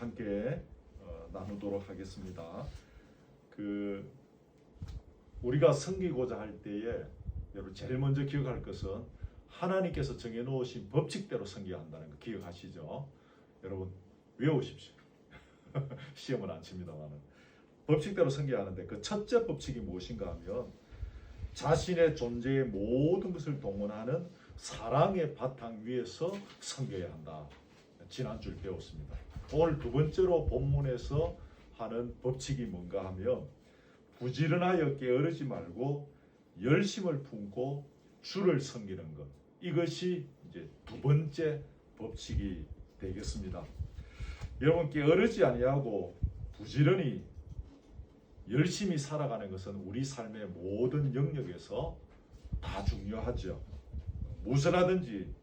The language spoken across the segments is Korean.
함께 나누도록 하겠습니다. 우리가 섬기고자 할 때에 여러분 제일 먼저 기억할 것은 하나님께서 정해놓으신 법칙대로 섬겨야 한다는 거 기억하시죠? 여러분 외우십시오. 시험은 안 칩니다만은 법칙대로 섬겨야 하는데 그 첫째 법칙이 무엇인가 하면 자신의 존재의 모든 것을 동원하는 사랑의 바탕 위에서 섬겨야 한다. 지난주에 배웠습니다. 오늘 두 번째로 본문에서 하는 법칙이 뭔가 하면 부지런하여 게으르지 말고 열심을 품고 주를 섬기는 것. 이것이 이제 두 번째 법칙이 되겠습니다. 여러분 게으르지 아니하고 부지런히 열심히 살아가는 것은 우리 삶의 모든 영역에서 다 중요하죠. 무엇을 하든지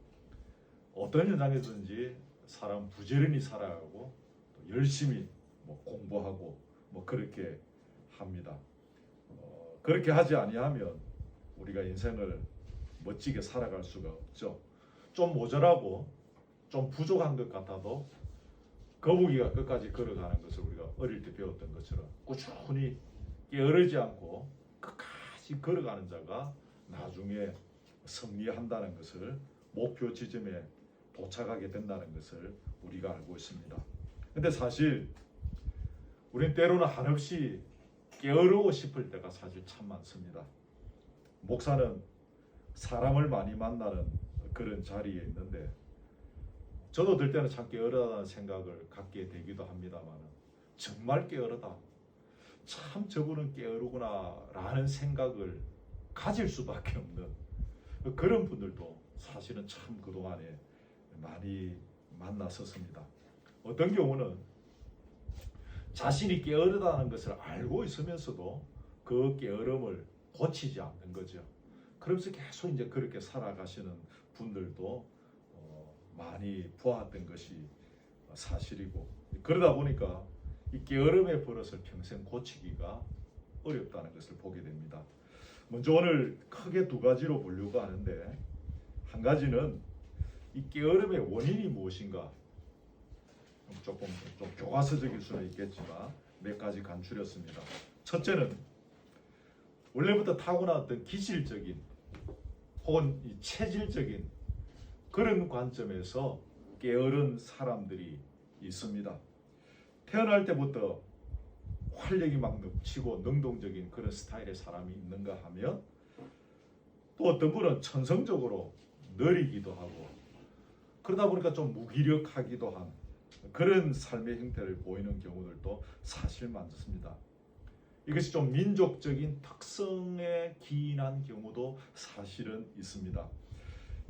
어떤 현장에서든지 사람 부지런히 살아가고 또 열심히 공부하고 그렇게 합니다. 그렇게 하지 아니하면 우리가 인생을 멋지게 살아갈 수가 없죠. 좀 모자라고 좀 부족한 것 같아도 거북이가 끝까지 걸어가는 것을 우리가 어릴 때 배웠던 것처럼 꾸준히 게으르지 않고 끝까지 걸어가는 자가 나중에 승리한다는 것을 목표 지점에 도착하게 된다는 것을 우리가 알고 있습니다. 근데 사실 우린 때로는 한없이 게으르고 싶을 때가 사실 참 많습니다. 목사는 사람을 많이 만나는 그런 자리에 있는데 저도 어떨 때는 참 게으르다는 생각을 갖게 되기도 합니다만 정말 게으르다. 참 저분은 게으르구나 라는 생각을 가질 수밖에 없는 그런 분들도 사실은 참 그동안에 많이 만났었습니다. 어떤 경우는 자신이 게으르다는 것을 알고 있으면서도 그 게으름을 고치지 않는 거죠. 그러면서 계속 이제 그렇게 살아가시는 분들도 많이 보았던 것이 사실이고 그러다 보니까 이 게으름의 버릇을 평생 고치기가 어렵다는 것을 보게 됩니다. 먼저 오늘 크게 두 가지로 보려고 하는데 한 가지는 이 게으름의 원인이 무엇인가 조금 좀 교과서적일 수는 있겠지만 몇 가지 간추렸습니다. 첫째는 원래부터 타고났던 기질적인 혹은 이 체질적인 그런 관점에서 게으른 사람들이 있습니다. 태어날 때부터 활력이 막 넘치고 능동적인 그런 스타일의 사람이 있는가 하면 또 어떤 분은 천성적으로 느리기도 하고 그러다 보니까 좀 무기력하기도 한 그런 삶의 형태를 보이는 경우들도 사실 많습니다. 이것이 좀 민족적인 특성에 기인한 경우도 사실은 있습니다.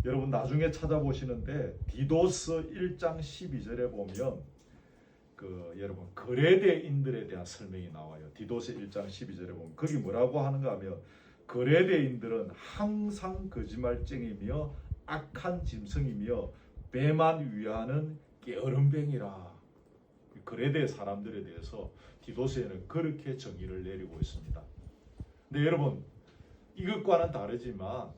여러분 나중에 찾아보시는데 디도스 1장 12절에 보면 여러분 거레대인들에 대한 설명이 나와요. 디도스 1장 12절에 보면 거기 뭐라고 하는가 하면 거레대인들은 항상 거짓말쟁이며 악한 짐승이며 배만 위하는 게으름뱅이라. 거레대 사람들에 대해서 디도스에는 그렇게 정의를 내리고 있습니다. 근데 여러분 이것과는 다르지만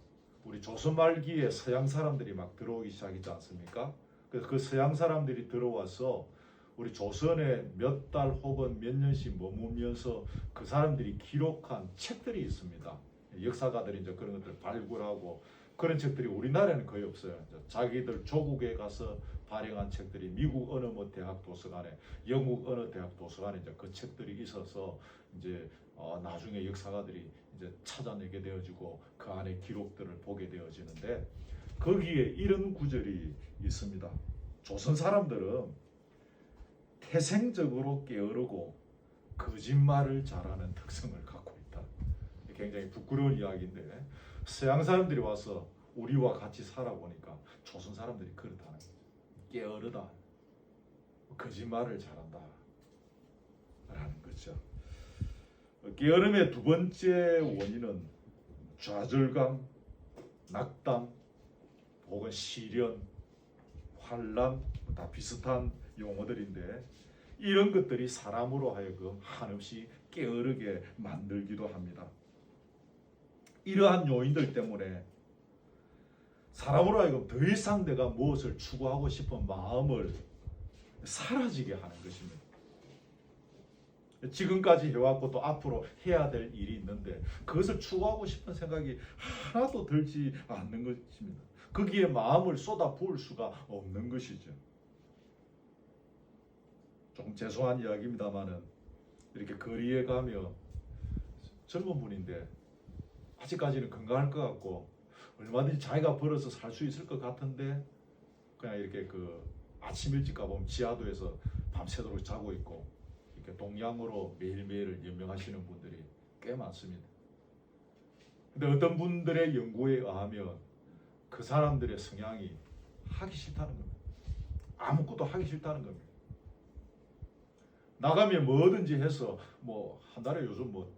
우리 조선 말기에 서양 사람들이 막 들어오기 시작했지 않습니까? 그래서 그 서양 사람들이 들어와서 우리 조선에 몇 달 혹은 몇 년씩 머무면서 그 사람들이 기록한 책들이 있습니다. 역사가들이 이제 그런 것들 발굴하고 그런 책들이 우리나라에는 거의 없어요. 자기들 조국에 가서 발행한 책들이 미국 어느 대학 도서관에, 영국 어느 대학 도서관에 이제 그 책들이 있어서 이제 나중에 역사가들이 이제 찾아내게 되어지고 그 안에 기록들을 보게 되어지는데 거기에 이런 구절이 있습니다. 조선 사람들은 태생적으로 게으르고 거짓말을 잘하는 특성을 갖고 있다. 굉장히 부끄러운 이야기인데 서양 사람들이 와서 우리와 같이 살아보니까 조선 사람들이 그렇다는 거죠. 게으르다, 거짓말을 잘한다 라는 거죠. 게으름의 두 번째 원인은 좌절감, 낙담 혹은 시련, 환란 다 비슷한 용어들인데 이런 것들이 사람으로 하여금 한없이 게으르게 만들기도 합니다. 이러한 요인들 때문에 사람으로 하여금 더 이상 내가 무엇을 추구하고 싶은 마음을 사라지게 하는 것입니다. 지금까지 해왔고 또 앞으로 해야 될 일이 있는데 그것을 추구하고 싶은 생각이 하나도 들지 않는 것입니다. 거기에 마음을 쏟아 부을 수가 없는 것이죠. 조금 죄송한 이야기입니다만은 이렇게 거리에 가면 젊은 분인데 아직까지는 건강할 것 같고 얼마든지 자기가 벌어서 살 수 있을 것 같은데 그냥 이렇게 그 아침 일찍 가보면 지하도에서 밤새도록 자고 있고 이렇게 동양으로 매일매일을 연명하시는 분들이 꽤 많습니다. 근데 어떤 분들의 연구에 의하면 그 사람들의 성향이 하기 싫다는 겁니다. 아무것도 하기 싫다는 겁니다. 나가면 뭐든지 해서 뭐 한 달에 요즘 뭐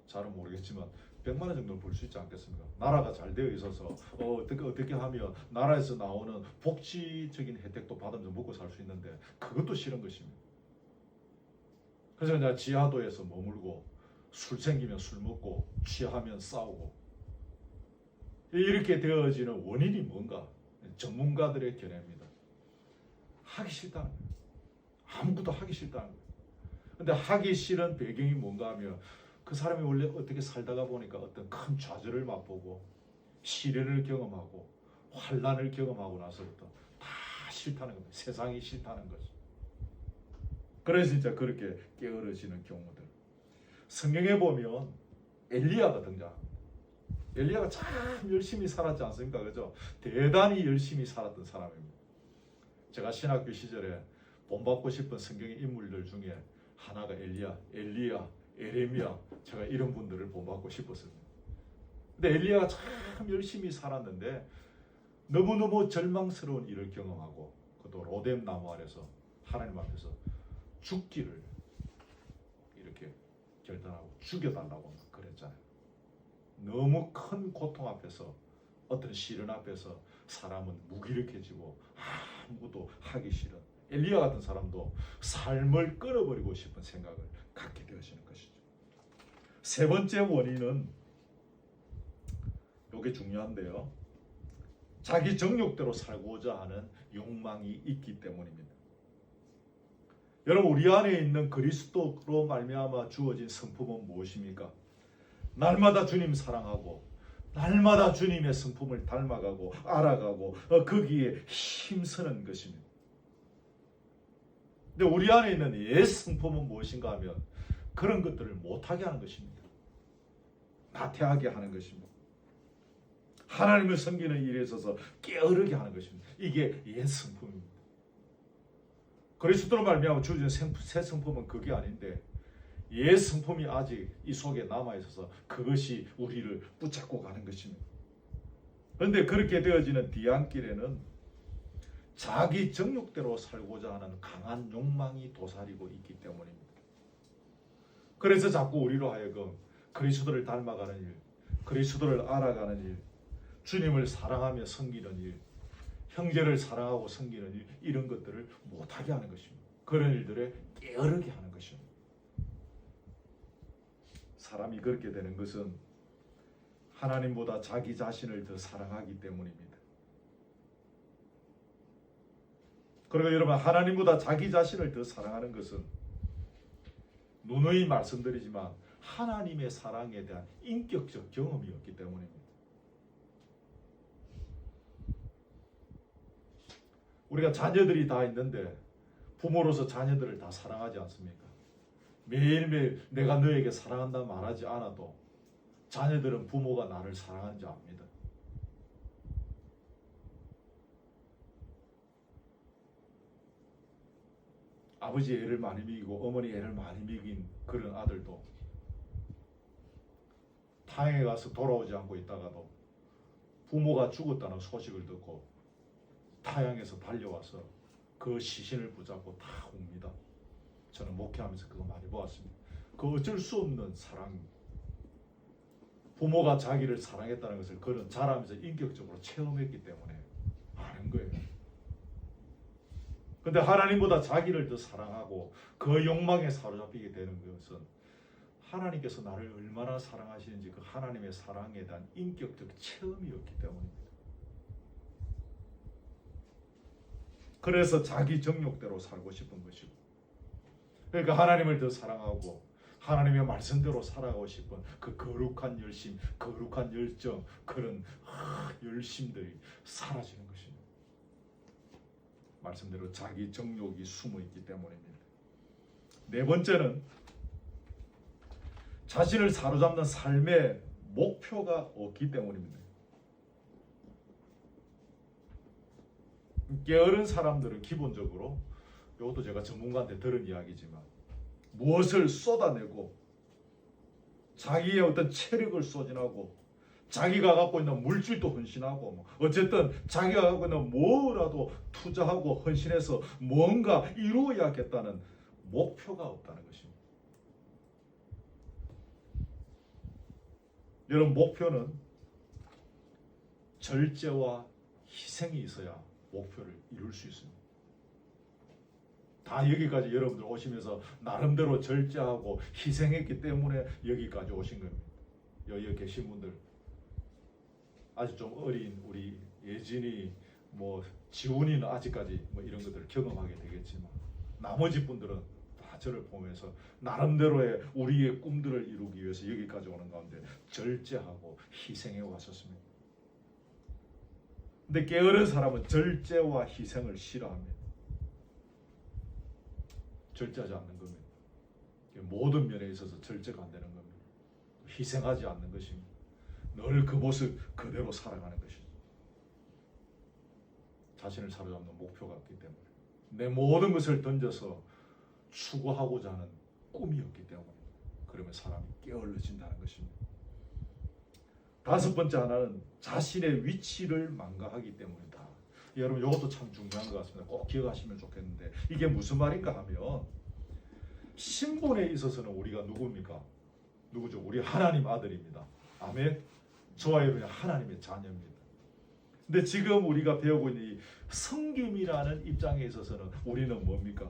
잘은 모르겠지만 100만 원 정도는 벌 수 있지 않겠습니까? 나라가 잘 되어 있어서 어떻게 하면 나라에서 나오는 복지적인 혜택도 받으면서 먹고 살 수 있는데 그것도 싫은 것입니다. 그래서 그냥 지하도에서 머물고 술 생기면 술 먹고 취하면 싸우고 이렇게 되어지는 원인이 뭔가 전문가들의 견해입니다. 하기 싫다는 거예요. 아무것도 하기 싫다는 거예요. 근데 하기 싫은 배경이 뭔가 하면 그 사람이 원래 어떻게 살다가 보니까 어떤 큰 좌절을 맛보고 시련을 경험하고 환난을 경험하고 나서부터 다 싫다는 겁니다. 세상이 싫다는 거죠. 그래서 진짜 그렇게 게으러지는 경우들. 성경에 보면 엘리야가 등장합니다. 엘리야가 참 열심히 살았지 않습니까? 그죠? 대단히 열심히 살았던 사람입니다. 제가 신학교 시절에 본받고 싶은 성경의 인물들 중에 하나가 엘리야, 에레미야, 제가 이런 분들을 본받고 싶었습니다. 근데 엘리야가 참 열심히 살았는데 너무너무 절망스러운 일을 경험하고 그것도 로뎀 나무 아래서 하나님 앞에서 죽기를 이렇게 결단하고 죽여달라고 그랬잖아요. 너무 큰 고통 앞에서 어떤 시련 앞에서 사람은 무기력해지고 아무것도 하기 싫은 엘리야 같은 사람도 삶을 끊어버리고 싶은 생각을 갖게 되어지는 것이죠. 세 번째 원인은 이게 중요한데요. 자기 정욕대로 살고자 하는 욕망이 있기 때문입니다. 여러분 우리 안에 있는 그리스도로 말미암아 주어진 성품은 무엇입니까? 날마다 주님 사랑하고 날마다 주님의 성품을 닮아가고 알아가고 거기에 힘쓰는 것입니다. 근데 우리 안에 있는 옛 성품은 무엇인가 하면 그런 것들을 못하게 하는 것입니다. 나태하게 하는 것입니다. 하나님을 섬기는 일에 있어서 게으르게 하는 것입니다. 이게 옛 성품입니다. 그리스도로 말미암아 주어진 새 성품은 그게 아닌데 옛 성품이 아직 이 속에 남아있어서 그것이 우리를 붙잡고 가는 것입니다. 그런데 그렇게 되어지는 뒤안길에는 자기 정욕대로 살고자 하는 강한 욕망이 도사리고 있기 때문입니다. 그래서 자꾸 우리로 하여금 그리스도를 닮아가는 일, 그리스도를 알아가는 일, 주님을 사랑하며 섬기는 일, 형제를 사랑하고 섬기는 일, 이런 것들을 못하게 하는 것입니다. 그런 일들에 게으르게 하는 것입니다. 사람이 그렇게 되는 것은 하나님보다 자기 자신을 더 사랑하기 때문입니다. 그리고 여러분 하나님보다 자기 자신을 더 사랑하는 것은 누누이 말씀드리지만 하나님의 사랑에 대한 인격적 경험이 없기 때문입니다. 우리가 자녀들이 다 있는데 부모로서 자녀들을 다 사랑하지 않습니까? 매일매일 내가 너에게 사랑한다 말하지 않아도 자녀들은 부모가 나를 사랑하는지 압니다. 아버지 애를 많이 먹이고 어머니 애를 많이 먹인 그런 아들도 타향에 가서 돌아오지 않고 있다가도 부모가 죽었다는 소식을 듣고 타향에서 달려와서 그 시신을 붙잡고 다 옵니다. 저는 목회하면서 그거 많이 보았습니다. 그 어쩔 수 없는 사랑입니다. 부모가 자기를 사랑했다는 것을 그는 자라면서 인격적으로 체험했기 때문에 아는 거예요. 그런데 하나님보다 자기를 더 사랑하고 그 욕망에 사로잡히게 되는 것은 하나님께서 나를 얼마나 사랑하시는지 그 하나님의 사랑에 대한 인격적 체험이 없기 때문입니다. 그래서 자기 정욕대로 살고 싶은 것이고, 그러니까 하나님을 더 사랑하고 하나님의 말씀대로 살아가고 싶은 그 거룩한 열심, 거룩한 열정, 그런 열심들이 사라지는 것입니다. 말씀대로 자기 정욕이 숨어 있기 때문입니다. 네 번째는 자신을 사로잡는 삶의 목표가 없기 때문입니다. 게으른 사람들은 기본적으로, 이것도 제가 전문가한테 들은 이야기지만, 무엇을 쏟아내고 자기의 어떤 체력을 소진하고 자기가 갖고 있는 물질도 헌신하고, 어쨌든 자기가 갖고 있는 뭐라도 투자하고 헌신해서 뭔가 이루어야겠다는 목표가 없다는 것입니다. 여러분, 목표는 절제와 희생이 있어야 목표를 이룰 수 있습니다. 다 여기까지 여러분들 오시면서 나름대로 절제하고 희생했기 때문에 여기까지 오신 겁니다. 여기 계신 분들, 아주 좀 어린 우리 예진이, 지훈이는 아직까지 이런 것들을 경험하게 되겠지만, 나머지 분들은 다 저를 보면서 나름대로의 우리의 꿈들을 이루기 위해서 여기까지 오는 가운데 절제하고 희생해 왔었습니다. 근데 게으른 사람은 절제와 희생을 싫어합니다. 절제하지 않는 겁니다. 모든 면에 있어서 절제가 안 되는 겁니다. 희생하지 않는 것입니다. 늘 그 모습 그대로 살아가는 것이죠. 자신을 사로잡는 목표가 없기 때문에, 내 모든 것을 던져서 추구하고자 하는 꿈이 없기 때문에, 그러면 사람이 게을러진다는 것입니다. 다섯 번째 하나는 자신의 위치를 망각하기 때문이다. 여러분, 이것도 참 중요한 것 같습니다. 꼭 기억하시면 좋겠는데, 이게 무슨 말인가 하면, 신분에 있어서는 우리가 누굽니까? 누구죠? 우리 하나님 아들입니다. 아멘. 저와 여러분이 하나님의 자녀입니다. 근데 지금 우리가 배우고 있는 이 섬김이라는 입장에 있어서는 우리는 뭡니까?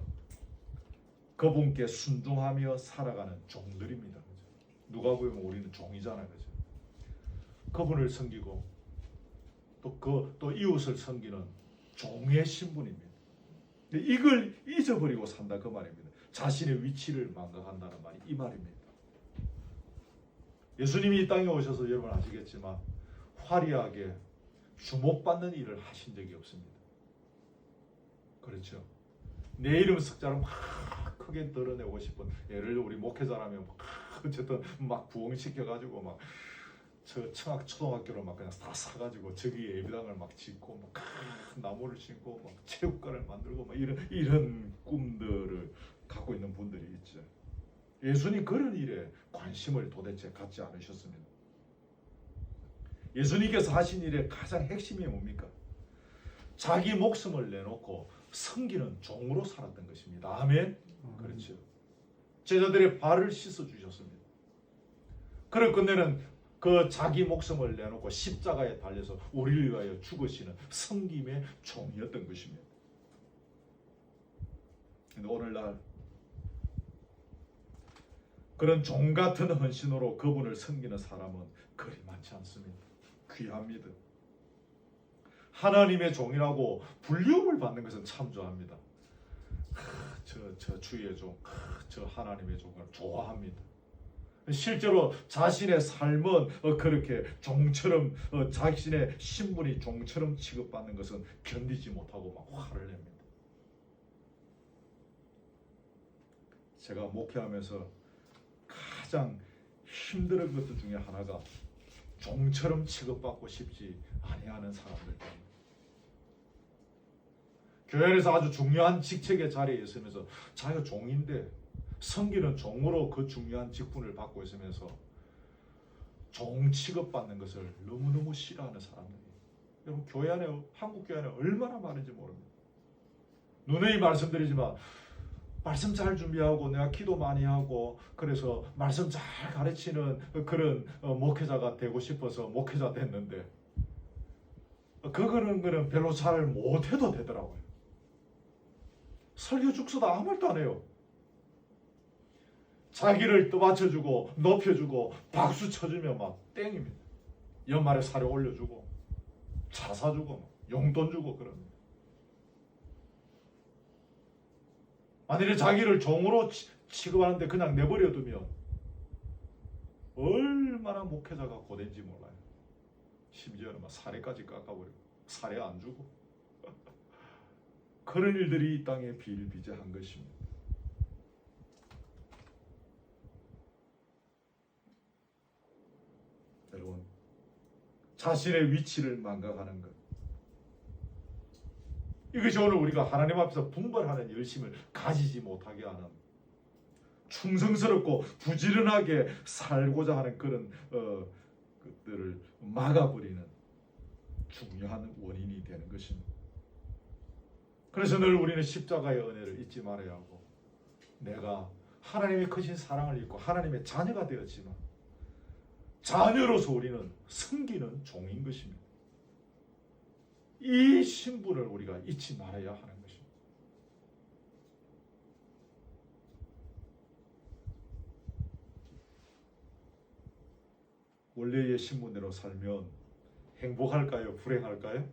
그분께 순종하며 살아가는 종들입니다. 그죠? 누가 보면 우리는 종이잖아요. 그죠? 그분을 섬기고 또 이웃을 섬기는 종의 신분입니다. 이걸 잊어버리고 산다, 그 말입니다. 자신의 위치를 망각한다는 말이 이 말입니다. 예수님이 이 땅에 오셔서 여러분 아시겠지만 화려하게 주목받는 일을 하신 적이 없습니다. 그렇죠? 내 이름 석자를 막 크게 드러내고 싶은, 예를 들어 우리 목회자라면 어쨌든 막 부흥시켜가지고 막 저 청학 초등학교를 막 그냥 다 사가지고 저기 예배당을 막 짓고 막 나무를 심고 막 체육관을 만들고 막 이런 꿈들을 갖고 있는 분들이 있죠. 예수님 그런 일에 관심을 도대체 갖지 않으셨습니다. 예수님께서 하신 일의 가장 핵심이 뭡니까? 자기 목숨을 내놓고 섬기는 종으로 살았던 것입니다. 아멘. 그렇죠. 제자들의 발을 씻어 주셨습니다. 그를 끝내는 그 자기 목숨을 내놓고 십자가에 달려서 우리를 위하여 죽으시는 섬김의 종이었던 것입니다. 근데 오늘날 그런 종 같은 헌신으로 그분을 섬기는 사람은 그리 많지 않습니다. 귀합니다. 하나님의 종이라고 불리움을 받는 것은 참 좋아합니다. 저 주의 종, 저 하나님의 종을 좋아합니다. 실제로 자신의 삶은 그렇게 종처럼, 자신의 신분이 종처럼 취급받는 것은 견디지 못하고 막 화를 냅니다. 제가 목회하면서 가장 힘든 것 중에 하나가 종처럼 취급받고 싶지 아니하는 사람들 때문에, 교회 안에서 아주 중요한 직책의 자리에 있으면서 자기가 종인데 섬기는 종으로 그 중요한 직분을 받고 있으면서 종 취급받는 것을 너무너무 싫어하는 사람들이, 여러분 교회 안에, 한국 교회 안에 얼마나 많은지 모릅니다. 누누이 말씀드리지만 말씀 잘 준비하고 내가 기도 많이 하고 그래서 말씀 잘 가르치는 그런 목회자가 되고 싶어서 목회자 됐는데, 그거는 별로 잘 못해도 되더라고요. 설교 죽서도 아무 말도 안 해요. 자기를 떠받쳐주고 높여주고 박수 쳐주면 막 땡입니다. 연말에 사료 올려주고 차 사주고 용돈 주고 그럽니다. 만일에 자기를 종으로 취급하는데 그냥 내버려두면 얼마나 목회자가 고된지 몰라요. 심지어는 막 살해까지 깎아버리고 살해 안 주고 그런 일들이 이 땅에 비일비재한 것입니다. 여러분, 자신의 위치를 망각하는 것, 이것이 오늘 우리가 하나님 앞에서 분별하는 열심을 가지지 못하게 하는, 충성스럽고 부지런하게 살고자 하는 그런 것들을 막아버리는 중요한 원인이 되는 것입니다. 그래서 늘 우리는 십자가의 은혜를 잊지 말아야 하고, 내가 하나님의 크신 사랑을 잊고 하나님의 자녀가 되었지만 자녀로서 우리는 섬기는 종인 것입니다. 이 신분을 우리가 잊지 말아야 하는 것입니다. 원래의 신분대로 살면 행복할까요? 불행할까요?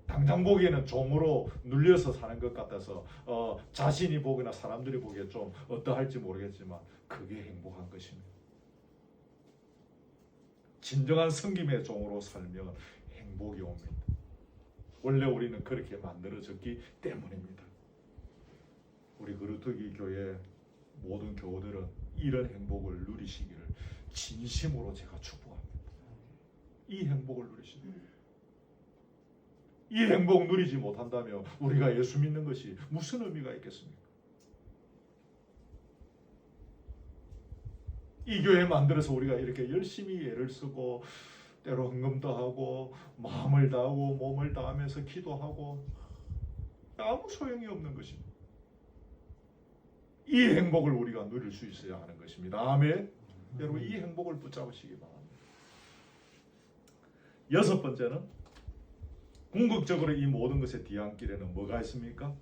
당장 보기에는 종으로 눌려서 사는 것 같아서 자신이 보거나 사람들이 보기에 좀 어떠할지 모르겠지만 그게 행복한 것입니다. 진정한 섬김의 종으로 살면 행복이 옵니다. 원래 우리는 그렇게 만들어졌기 때문입니다. 우리 그루터기 교회 모든 교우들은 이런 행복을 누리시기를 진심으로 제가 축복합니다. 이 행복을 누리시길. 이 행복 누리지 못한다면 우리가 예수 믿는 것이 무슨 의미가 있겠습니까? 이 교회 만들어서 우리가 이렇게 열심히 애를 쓰고 때로 헌금도 하고 마음을 다하고 몸을 다하면서 기도하고 아무 소용이 없는 것입니다. 이 행복을 우리가 누릴 수 있어야 하는 것입니다. 아멘. 여러분, 이 행복을 붙잡으시기 바랍니다. 여섯 번째는, 궁극적으로 이 모든 것의 뒤안길에는 뭐가 있습니까?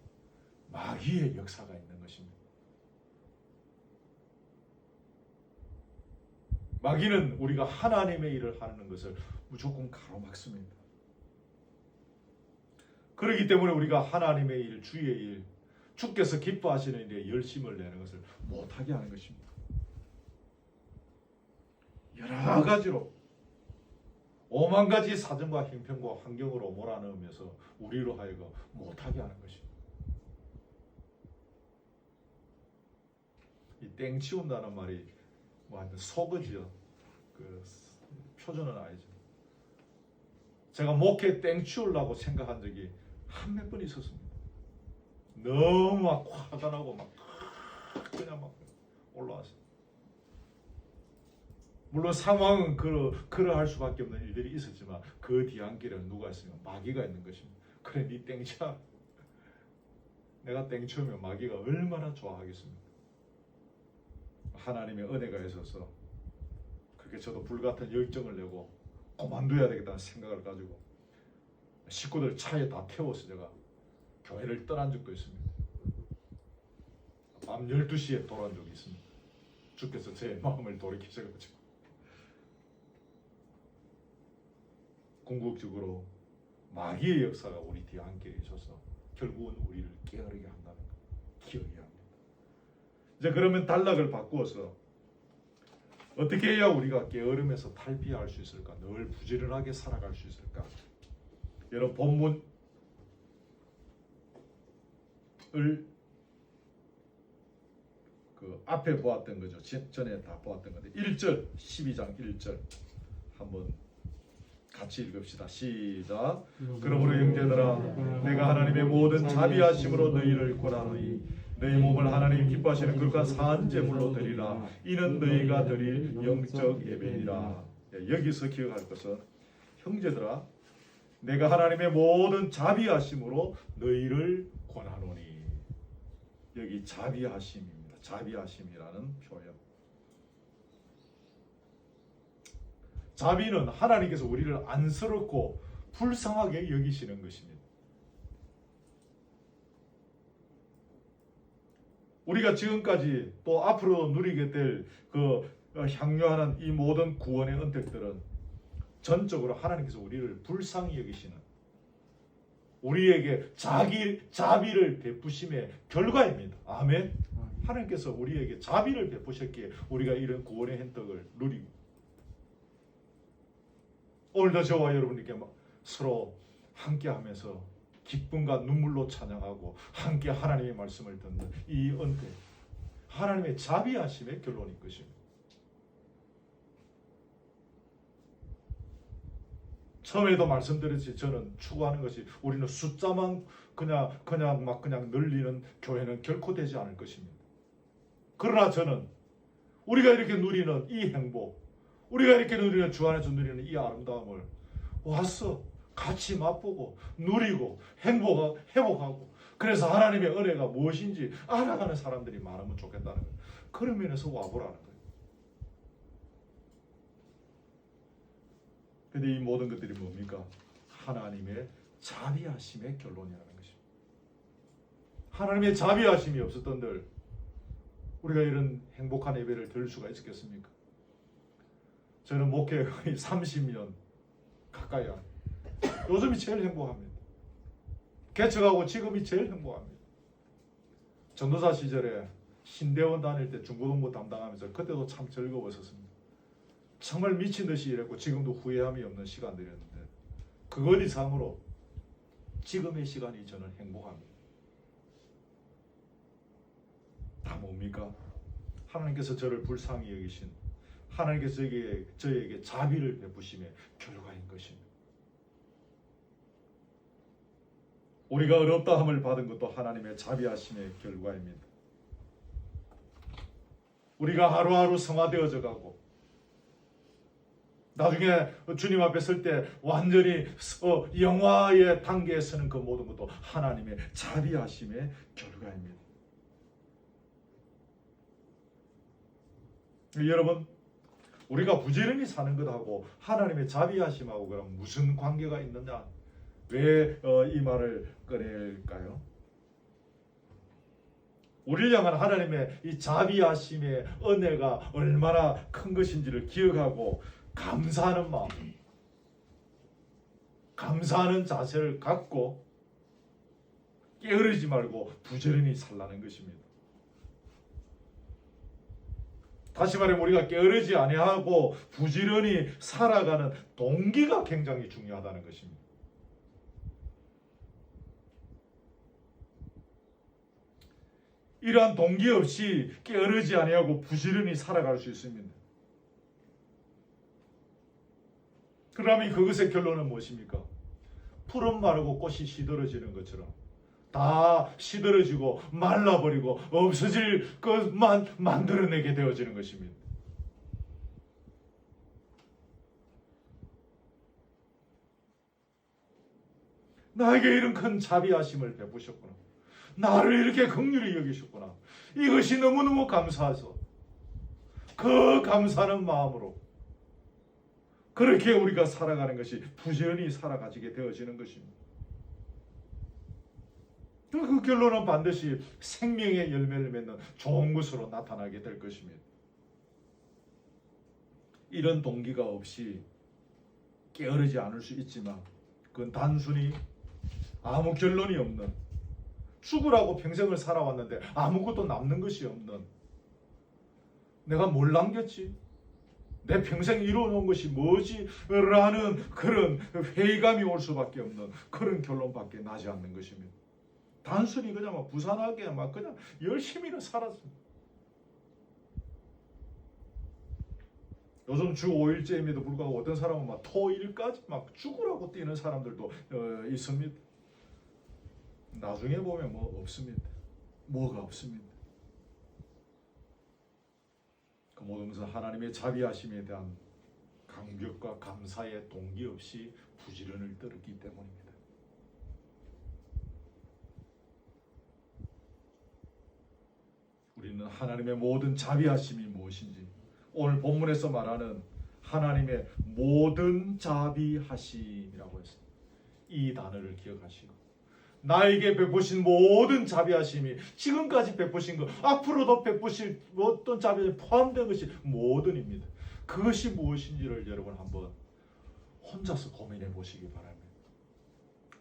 마귀의 역사가 있는 것입니다. 마귀는 우리가 하나님의 일을 하는 것을 무조건 가로막습니다. 그렇기 때문에 우리가 하나님의 일, 주의 일, 주께서 기뻐하시는 일에 열심을 내는 것을 못하게 하는 것입니다. 여러 가지로 오만 가지 사정과 형편과 환경으로 몰아넣으면서 우리로 하여금 못하게 하는 것입니다. 이 땡치운다는 말이 완전 속어지요. 그 표준은 아니죠. 제가 목회 땡치우려고 생각한 적이 한 몇 번 있었습니다. 너무 막 화가 나고 막 그냥 막 올라왔어요. 물론 상황은 그러할 수밖에 없는 일들이 있었지만 그 뒤안길에는 누가 있으면 마귀가 있는 것입니다. 그래, 니 땡치야. 내가 땡치우면 마귀가 얼마나 좋아하겠습니까? 하나님의 은혜가 있어서 그렇게 저도 불같은 열정을 내고 그만둬야 되겠다는 생각을 가지고 식구들 차에 다 태워서 제가 교회를 떠난 적도 있습니다. 밤 12시에 돌아온 적이 있습니다. 주께서 제 마음을 돌이키셔가지고 궁극적으로 마귀의 역사가 우리 뒤안길에 있어서 결국은 우리를 게으르게 한다는 것 기억해야 합니다. 이제 그러면 단락을 바꾸어서 어떻게 해야 우리가 게으름에서 탈피할 수 있을까? 늘 부지런하게 살아갈 수 있을까? 여러분, 본문을 그 앞에 보았던 거죠. 전에 다 보았던 건데 1절, 12장 1절 한번 같이 읽읍시다. 시작. 그러므로 형제들아, 내가 하나님의 모든 자비하심으로 너희를 권하노니 너희 몸을 하나님 기뻐하시는 거룩한 산제물로 드리라. 이는 너희가 드릴 영적 예배니라. 여기서 기억할 것은, 형제들아, 내가 하나님의 모든 자비하심으로 너희를 권하노니. 여기 자비하심입니다. 자비하심이라는 표현. 자비는 하나님께서 우리를 안쓰럽고 불쌍하게 여기시는 것입니다. 우리가 지금까지 또 앞으로 누리게 될 그 향유하는 이 모든 구원의 은택들은 전적으로 하나님께서 우리를 불쌍히 여기시는, 우리에게 자비를 베푸심의 결과입니다. 아멘. 하나님께서 우리에게 자비를 베푸셨기에 우리가 이런 구원의 혜택을 누리고, 오늘도 저와 여러분께 서로 함께하면서 기쁨과 눈물로 찬양하고 함께 하나님의 말씀을 듣는 이 은혜, 하나님의 자비하심의 결론인 것입니다. 처음에도 말씀드렸지, 저는 추구하는 것이 우리는 숫자만 그냥 늘리는 교회는 결코 되지 않을 것입니다. 그러나 저는 우리가 이렇게 누리는 이 행복, 우리가 이렇게 누리는 주 안에서 누리는 이 아름다움을 와서 같이 맛보고 누리고 회복하고, 그래서 하나님의 은혜가 무엇인지 알아가는 사람들이 많으면 좋겠다는 거예요. 그런 면에서 와보라는 거예요. 근데 이 모든 것들이 뭡니까? 하나님의 자비하심의 결론이라는 것입니다. 하나님의 자비하심이 없었던들 우리가 이런 행복한 예배를 드릴 수가 있었겠습니까? 저는 목회 거의 30년 가까이 한 요즘이 제일 행복합니다. 개척하고 지금이 제일 행복합니다. 전도사 시절에 신대원 다닐 때 중고등부 담당하면서 그때도 참 즐거웠었습니다. 정말 미친 듯이 일했고 지금도 후회함이 없는 시간들이었는데, 그것 이상으로 지금의 시간이 저는 행복합니다. 다 뭡니까? 하나님께서 저를 불쌍히 여기신, 하나님께서 저에게 자비를 베푸심의 결과인 것입니다. 우리가 어렵다함을 받은 것도 하나님의 자비하심의 결과입니다. 우리가 하루하루 성화되어져 가고 나중에 주님 앞에 설 때 완전히 영화의 단계에 서는 그 모든 것도 하나님의 자비하심의 결과입니다. 여러분, 우리가 부지런히 사는 것하고 하나님의 자비하심하고 그럼 무슨 관계가 있느냐? 왜 이 말을 꺼낼까요? 우리를 향한 하나님의 이 자비하심의 은혜가 얼마나 큰 것인지를 기억하고 감사하는 마음, 감사하는 자세를 갖고 게으르지 말고 부지런히 살라는 것입니다. 다시 말하면 우리가 게으르지 아니하고 부지런히 살아가는 동기가 굉장히 중요하다는 것입니다. 이러한 동기 없이 게으르지 아니하고 부지런히 살아갈 수 있습니다. 그러면 그것의 결론은 무엇입니까? 풀은 마르고 꽃이 시들어지는 것처럼 다 시들어지고 말라버리고 없어질 것만 만들어내게 되어지는 것입니다. 나에게 이런 큰 자비하심을 베푸셨구나. 나를 이렇게 긍휼히 여기셨구나. 이것이 너무너무 감사해서 그 감사하는 마음으로 그렇게 우리가 살아가는 것이 부지런히 살아가지게 되어지는 것입니다. 그 결론은 반드시 생명의 열매를 맺는 좋은 것으로 나타나게 될 것입니다. 이런 동기가 없이 게으르지 않을 수 있지만 그건 단순히 아무 결론이 없는, 죽으라고 평생을 살아왔는데 아무것도 남는 것이 없는, 내가 뭘 남겼지? 내 평생 이루어놓은 것이 뭐지? 라는 그런 회의감이 올 수밖에 없는 그런 결론밖에 나지 않는 것입니다. 단순히 그냥 막 부산하게 막 그냥 열심히는 살았습니다. 요즘 주 5일째임에도 불구하고 어떤 사람은 막 토일까지 막 죽으라고 뛰는 사람들도 있습니다. 나중에 보면 뭐 없습니다. 뭐가 없습니다. 그 모든 것은 하나님의 자비하심에 대한 감격과 감사의 동기 없이 부지런을 떨었기 때문입니다. 우리는 하나님의 모든 자비하심이 무엇인지, 오늘 본문에서 말하는 하나님의 모든 자비하심이라고 했습니다. 이 단어를 기억하시고 나에게 베푸신 모든 자비하심이 지금까지 베푸신 것, 앞으로도 베푸실 어떤 자비하심이 포함된 것이 모든입니다. 그것이 무엇인지를 여러분 한번 혼자서 고민해 보시기 바랍니다.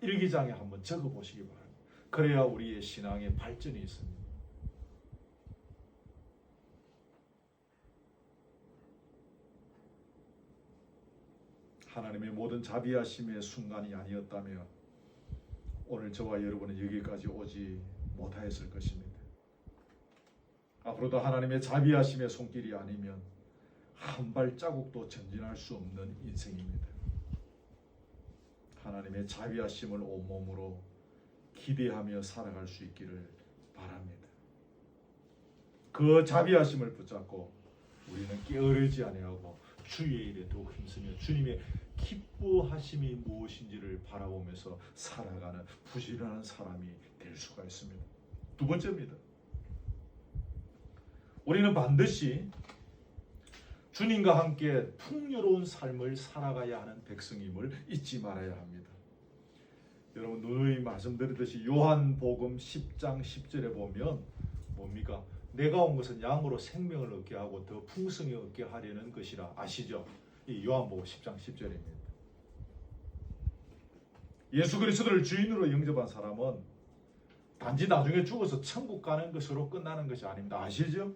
일기장에 한번 적어보시기 바랍니다. 그래야 우리의 신앙의 발전이 있습니다. 하나님의 모든 자비하심의 순간이 아니었다면 오늘 저와 여러분은 여기까지 오지 못하였을 것입니다. 앞으로도 하나님의 자비하심의 손길이 아니면 한 발자국도 전진할 수 없는 인생입니다. 하나님의 자비하심을 온몸으로 기대하며 살아갈 수 있기를 바랍니다. 그 자비하심을 붙잡고 우리는 게으르지 아니하고 주의 일에 더욱 힘쓰며 주님의 기뻐하심이 무엇인지를 바라보면서 살아가는 부지런한 사람이 될 수가 있습니다. 두 번째입니다. 우리는 반드시 주님과 함께 풍요로운 삶을 살아가야 하는 백성임을 잊지 말아야 합니다. 여러분 누누이 말씀드렸듯이 요한복음 10장 10절에 보면 뭡니까? 내가 온 것은 양으로 생명을 얻게 하고 더 풍성히 얻게 하려는 것이라 아시죠? 이 요한복음 10장 10절입니다. 예수 그리스도를 주인으로 영접한 사람은 단지 나중에 죽어서 천국 가는 것으로 끝나는 것이 아닙니다. 아시죠?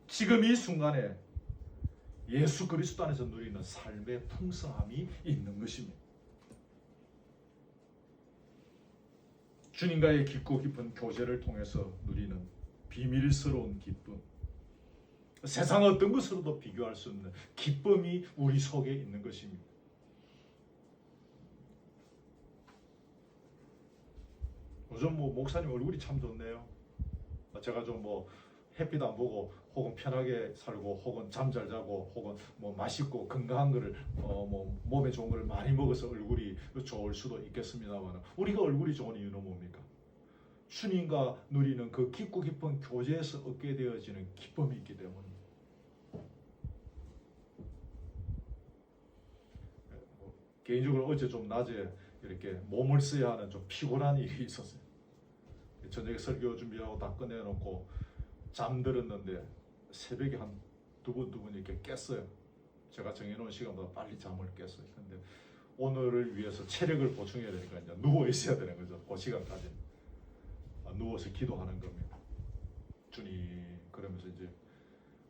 지금 이 순간에 예수 그리스도 안에서 누리는 삶의 풍성함이 있는 것입니다. 주님과의 깊고 깊은 교제를 통해서 누리는 비밀스러운 기쁨, 세상 어떤 것으로도 비교할 수 없는 기쁨이 우리 속에 있는 것입니다. 요즘 목사님 얼굴이 참 좋네요. 제가 좀 햇빛 안 보고 혹은 편하게 살고 혹은 잠 잘 자고 혹은 맛있고 건강한 거를 몸에 좋은 걸 많이 먹어서 얼굴이 좋을 수도 있겠습니다만 우리가 얼굴이 좋은 이유는 뭡니까? 주님과 누리는 그 깊고 깊은 교제에서 얻게 되어지는 기쁨이 있기 때문입니다. 개인적으로 어제 좀 낮에 이렇게 몸을 써야 하는 좀 피곤한 일이 있었어요. 저녁에 설교 준비하고 다 끝내놓고 잠들었는데 새벽에 한 두 번 이렇게 깼어요. 제가 정해놓은 시간보다 빨리 잠을 깼어요. 근데 오늘을 위해서 체력을 보충해야 되니까 이제 누워 있어야 되는 거죠. 그 시간까지 누워서 기도하는 겁니다. 주님 그러면서 이제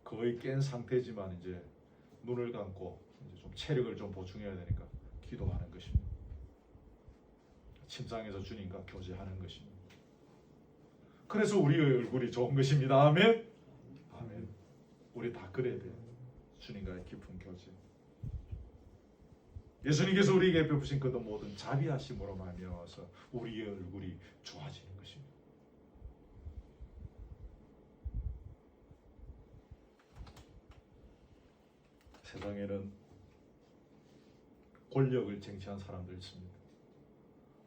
거의 깬 상태지만 이제 눈을 감고 이제 좀 체력을 좀 보충해야 되니까 기도하는 것입니다. 침상에서 주님과 교제하는 것입니다. 그래서 우리의 얼굴이 좋은 것입니다. 아멘. 아멘. 우리 다 그래야 돼요. 주님과의 깊은 교제. 예수님께서 우리에게 베푸신 그 모든 자비하심으로 말미암아서 우리의 얼굴이 좋아지는 것입니다. 세상에는 권력을 쟁취한 사람들이 있습니다.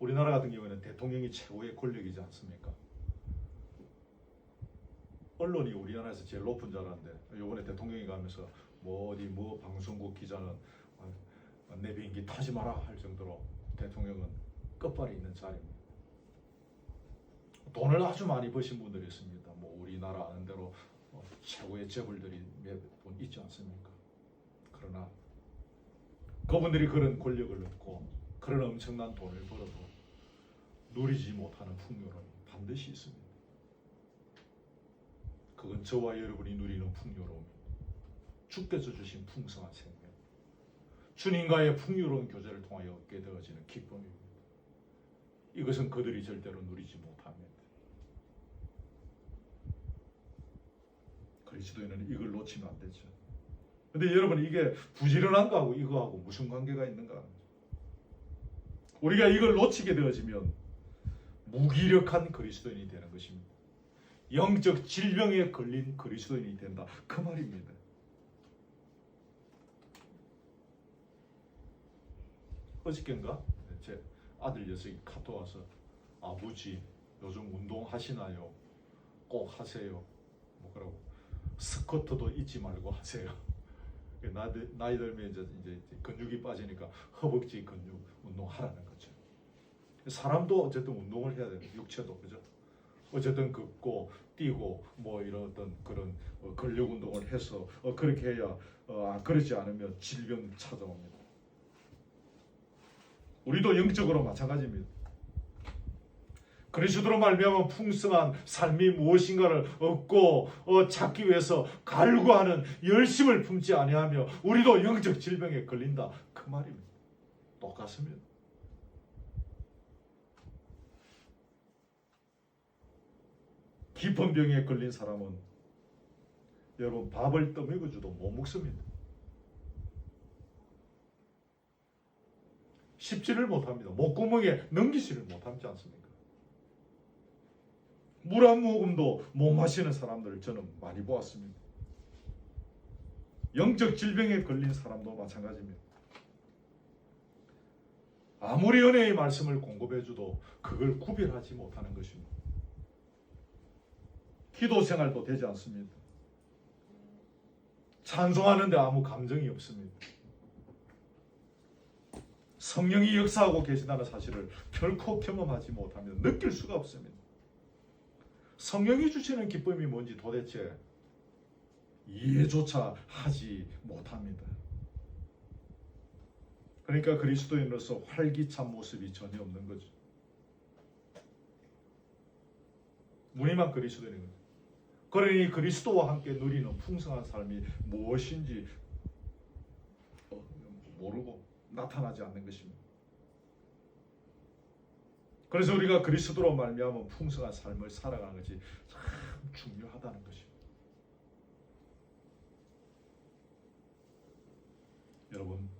우리나라 같은 경우에는 대통령이 최고의 권력이지 않습니까? 언론이 우리나라에서 제일 높은 자라는데 이번에 대통령이 가면서 어디 방송국 기자는 내 비행기 타지 마라 할 정도로 대통령은 끝발이 있는 자리입니다. 돈을 아주 많이 버신 분들이 있습니다. 우리나라 아는 대로 최고의 재벌들이 몇 분 있지 않습니까? 그러나 그분들이 그런 권력을 얻고 그런 엄청난 돈을 벌어도 누리지 못하는 풍요는 반드시 있습니다. 그건 저와 여러분이 누리는 풍요로움입니다. 주께서 주신 풍성한 생명, 주님과의 풍요로운 교제를 통하여 얻게 되어지는 기쁨입니다. 이것은 그들이 절대로 누리지 못합니다. 그리스도인은 이걸 놓치면 안 되죠. 근데 여러분 이게 부지런한 거하고 이거하고 무슨 관계가 있는가? 우리가 이걸 놓치게 되어지면 무기력한 그리스도인이 되는 것입니다. 영적 질병에 걸린 그리스도인이 된다. 그 말입니다. 어저께인가 제 아들 녀석이 카톡 와서 아버지 요즘 운동하시나요? 꼭 하세요. 그러고 스쿼트도 잊지 말고 하세요. 나이 들면 이제 근육이 빠지니까 허벅지 근육 운동하라는 거죠. 사람도 어쨌든 운동을 해야 되는 육체도 그죠? 어쨌든 걷고 뛰고 이런 어떤 그런 근력 운동을 해서 그렇게 해야 그렇지 않으면 질병 찾아옵니다. 우리도 영적으로 마찬가지입니다. 그리스도로 말미암아 풍성한 삶이 무엇인가를 얻고 찾기 위해서 갈구하는 열심을 품지 아니하며 우리도 영적 질병에 걸린다, 그 말입니다. 똑같습니다. 깊은 병에 걸린 사람은 여러분 밥을 떠먹여줘도 못 먹습니다. 씹지를 못합니다. 목구멍에 넘기지를 못하지 않습니까? 물 한 모금도 못 마시는 사람들을 저는 많이 보았습니다. 영적 질병에 걸린 사람도 마찬가지입니다. 아무리 은혜의 말씀을 공급해줘도 그걸 구별하지 못하는 것입니다. 기도 생활도 되지 않습니다. 찬송하는데 아무 감정이 없습니다. 성령이 역사하고 계시다는 사실을 결코 경험하지 못하면 느낄 수가 없습니다. 성령이 주시는 기쁨이 뭔지 도대체 이해조차 하지 못합니다. 그러니까 그리스도인으로서 활기찬 모습이 전혀 없는 거죠. 무늬만 그리스도인인 거죠. 그러니 그리스도와 함께 누리는 풍성한 삶이 무엇인지 모르고 나타나지 않는 것입니다. 그래서 우리가 그리스도로 말미암아 풍성한 삶을 살아가는 것이 참 중요하다는 것입니다. 여러분,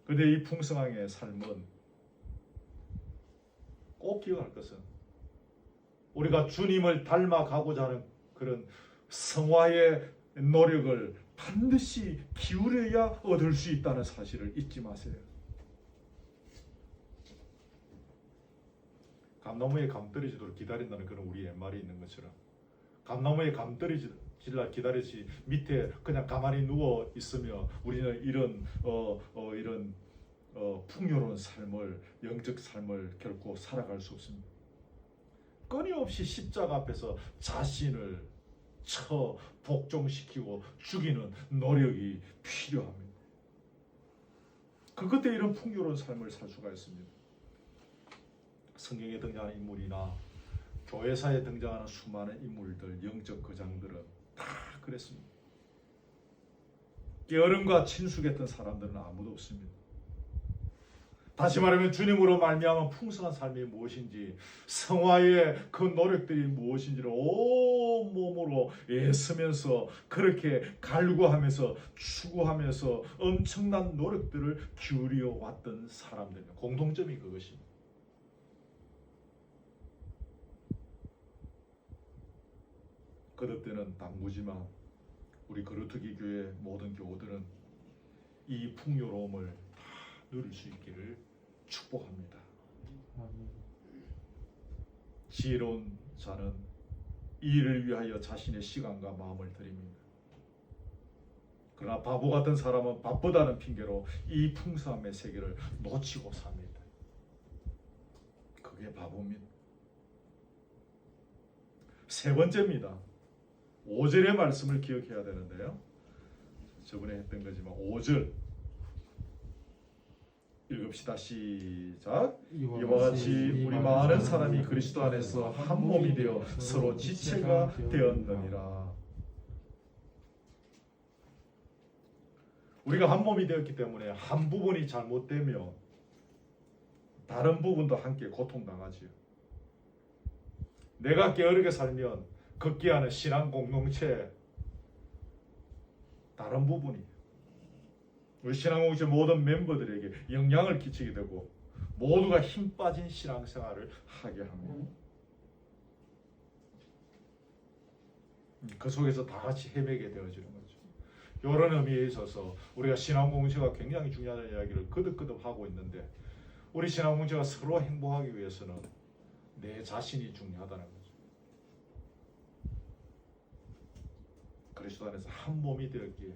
그런데 이 풍성함의 삶은 꼭 기억할 것은 우리가 주님을 닮아가고자 하는 그런 성화의 노력을 반드시 기울여야 얻을 수 있다는 사실을 잊지 마세요. 감나무에 감 떨어지도록 기다린다는 그런 우리 옛말이 있는 것처럼 감나무에 감 떨어질라 기다리지 밑에 그냥 가만히 누워 있으며 우리는 이런 풍요로운 삶을, 영적 삶을 결코 살아갈 수 없습니다. 끊임없이 십자가 앞에서 자신을 쳐 복종시키고 죽이는 노력이 필요합니다. 그것 때문에 이런 풍요로운 삶을 살 수가 있습니다. 성경에 등장하는 인물이나 교회사에 등장하는 수많은 인물들, 영적 거장들은 다 그랬습니다. 게으름과 친숙했던 사람들은 아무도 없습니다. 다시 말하면 주님으로 말미암아 풍성한 삶이 무엇인지, 성화의 그 노력들이 무엇인지를 온몸으로 애쓰면서 그렇게 갈구하면서 추구하면서 엄청난 노력들을 기울여 왔던 사람들입니다. 공통점이 그것입니다. 거듭되는 당부지만 우리 거루터기 교회 모든 교우들은 이 풍요로움을 다 누릴 수 있기를 축복합니다. 지혜로운 자는 이 일을 위하여 자신의 시간과 마음을 드립니다. 그러나 바보 같은 사람은 바쁘다는 핑계로 이 풍성함의 세계를 놓치고 삽니다. 그게 바보입니다. 세 번째입니다. 5절의 말씀을 기억해야 되는데요. 저번에 했던 거지만 5절 읽읍시다. 시작. 이와 같이 우리 많은 사람이 그리스도 안에서 한 몸이 되어 서로 지체가 되었느니라. 우리가 한 몸이 되었기 때문에 한 부분이 잘못되면 다른 부분도 함께 고통당하지요. 내가 게으르게 살면 걷기하는 신앙 공동체 다른 부분이 우리 신앙 공동체 모든 멤버들에게 영향을 끼치게 되고 모두가 힘 빠진 신앙생활을 하게 합니다. 그 속에서 다 같이 헤매게 되어지는 거죠. 이런 의미에 있어서 우리가 신앙 공동체가 굉장히 중요하다는 이야기를 거듭거듭 하고 있는데 우리 신앙 공동체가 서로 행복하기 위해서는 내 자신이 중요하다는 거죠. 그리스도 안에서 한 몸이 되었기에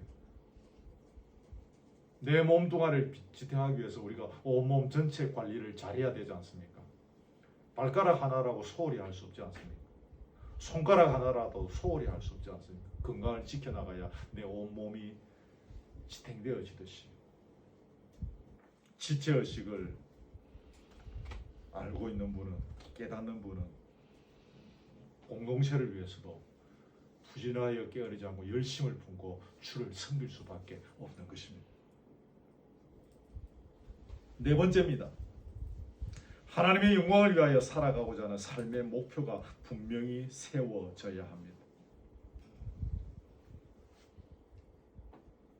내 몸뚱아리를 지탱하기 위해서 우리가 온몸 전체 관리를 잘해야 되지 않습니까? 발가락 하나라고 소홀히 할 수 없지 않습니까? 손가락 하나라도 소홀히 할 수 없지 않습니까? 건강을 지켜나가야 내 온몸이 지탱되어지듯이 지체의식을 알고 있는 분은, 깨닫는 분은 공동체를 위해서도 부진하여 깨어리지 않고 열심을 품고 주를 섬길 수밖에 없는 것입니다. 네 번째입니다. 하나님의 영광을 위하여 살아가고자 하는 삶의 목표가 분명히 세워져야 합니다.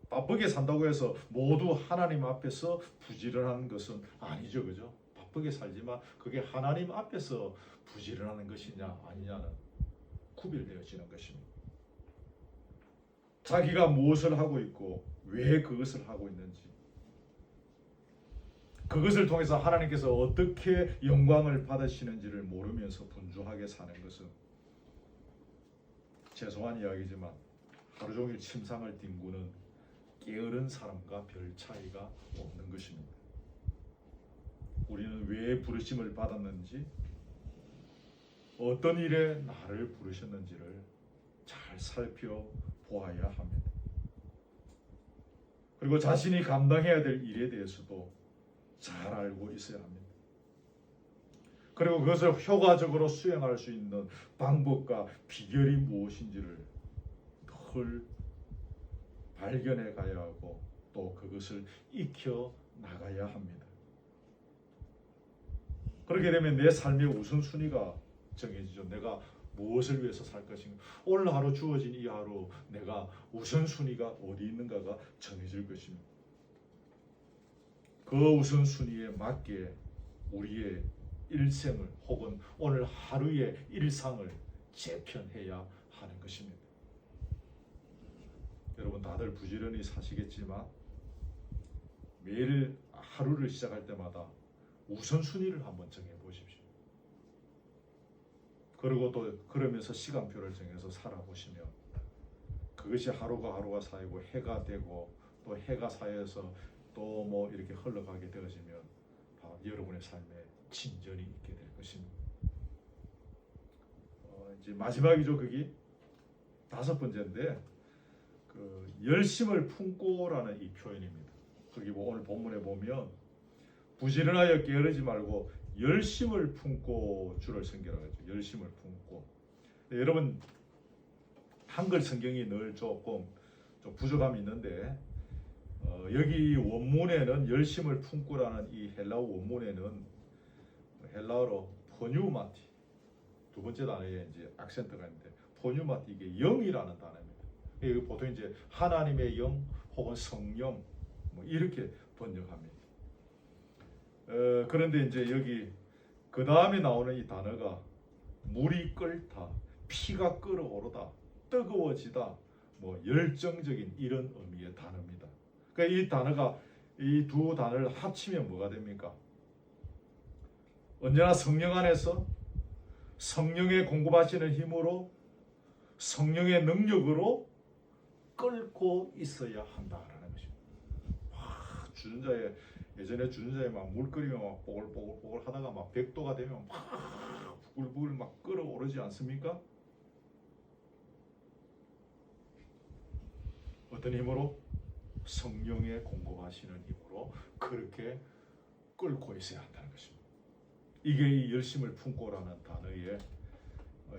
바쁘게 산다고 해서 모두 하나님 앞에서 부지런한 것은 아니죠, 그죠? 바쁘게 살지만 그게 하나님 앞에서 부지런하는 것이냐 아니냐는 구별되어지는 것입니다. 자기가 무엇을 하고 있고 왜 그것을 하고 있는지, 그것을 통해서 하나님께서 어떻게 영광을 받으시는지를 모르면서 분주하게 사는 것은, 죄송한 이야기지만 하루 종일 침상을 뒹구는 게으른 사람과 별 차이가 없는 것입니다. 우리는 왜 부르심을 받았는지, 어떤 일에 나를 부르셨는지를 잘 살펴보아야 합니다. 그리고 자신이 감당해야 될 일에 대해서도 잘 알고 있어야 합니다. 그리고 그것을 효과적으로 수행할 수 있는 방법과 비결이 무엇인지를 늘 발견해 가야 하고 또 그것을 익혀 나가야 합니다. 그렇게 되면 내 삶의 우선순위가 정해지죠. 내가 무엇을 위해서 살 것인가, 오늘 하루 주어진 이 하루 내가 우선순위가 어디 있는가가 정해질 것입니다. 그 우선순위에 맞게 우리의 일생을 혹은 오늘 하루의 일상을 재편해야 하는 것입니다. 여러분 다들 부지런히 사시겠지만 매일 하루를 시작할 때마다 우선순위를 한번 정해보십시오. 그리고 또 그러면서 시간표를 정해서 살아보시면 그것이 하루가 쌓이고 해가 되고 또 해가 쌓여서 또 뭐 이렇게 흘러가게 되어지면 여러분의 삶에 진전이 있게 될 것입니다. 이제 마지막이죠. 그게 다섯 번째인데 그 열심을 품고라는 이 표현입니다. 거기 오늘 본문에 보면 부지런하여 게으르지 말고 열심을 품고 주를 섬기라고 했죠. 열심을 품고. 여러분 한글 성경이 늘 조금 좀 부족함이 있는데 여기 원문에는 열심을 품고라는 이 헬라어 원문에는 헬라어로 포뉴마티, 두 번째 단어에 이제 악센트가 있는데 포뉴마티, 이게 영이라는 단어입니다. 이게 보통 이제 하나님의 영 혹은 성령 뭐 이렇게 번역합니다. 그런데 이제 여기 그 다음에 나오는 이 단어가 물이 끓다, 피가 끓어오르다, 뜨거워지다, 뭐 열정적인 이런 의미의 단어입니다. 그러니까 이 단어가, 이 두 단어를 합치면 뭐가 됩니까? 언제나 성령 안에서 성령의 공급하시는 힘으로 성령의 능력으로 끓고 있어야 한다라는 것입니다. 주전자에 예전에 주전자에 막 물 끓이면 막 보글보글 하다가 막 100도가 되면 막 부글부글 막 끓어오르지 않습니까? 어떤 힘으로? 성령의 공급하시는 힘으로 그렇게 끓고 있어야 한다는 것입니다. 이게 이 열심을 품고라는 단어의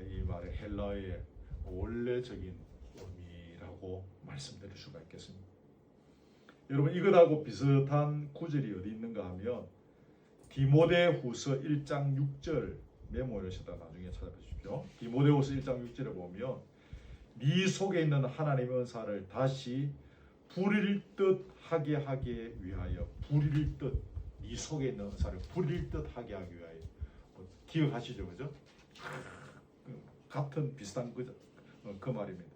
이 말의 헬라어의 원래적인 의미라고 말씀드릴 수가 있겠습니다. 여러분 이것하고 비슷한 구절이 어디 있는가 하면 디모데후서 1장 6절 메모하시다 나중에 찾아보십시오. 디모데후서 1장 6절에 보면 네 속에 있는 하나님의 은사를 다시 부릴 듯 하게 하기 위하여, 부릴 듯, 네 속에 있는 은사를 부릴 듯 하게 하기 위하여. 기억하시죠, 그죠? 같은 비슷한 그 말입니다.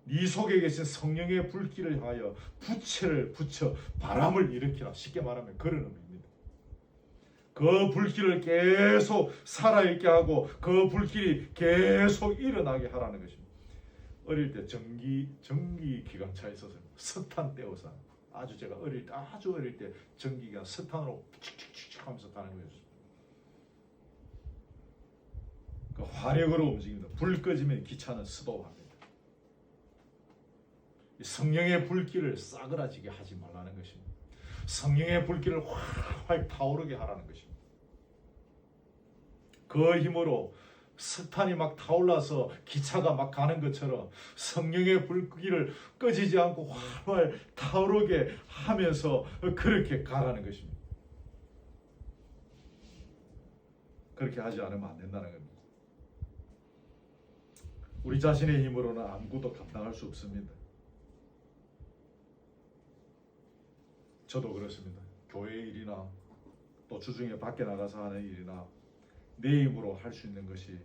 네 속에 계신 성령의 불길을 하여 부채를 붙여 바람을 일으키라. 쉽게 말하면 그런 의미입니다. 그 불길을 계속 살아있게 하고 그 불길이 계속 일어나게 하라는 것입니다. 어릴 때 전기 기관차에 있어서 석탄 떼어서 제가 아주 어릴 때 전기가 석탄으로 칙칙칙 하면서 가는 거였어요. 그 화력으로 움직입니다. 불 꺼지면 기차는 스톱합니다. 성령의 불길을 싸그라지게 하지 말라는 것입니다. 성령의 불길을 활활 타오르게 하라는 것입니다. 그 힘으로 석탄이 막 타올라서 기차가 막 가는 것처럼 성령의 불길을 꺼지지 않고 활활 타오르게 하면서 그렇게 가라는 것입니다. 그렇게 하지 않으면 안 된다는 겁니다. 우리 자신의 힘으로는 아무것도 감당할 수 없습니다. 저도 그렇습니다. 교회 일이나 또 주중에 밖에 나가서 하는 일이나 내 힘으로 할 수 있는 것이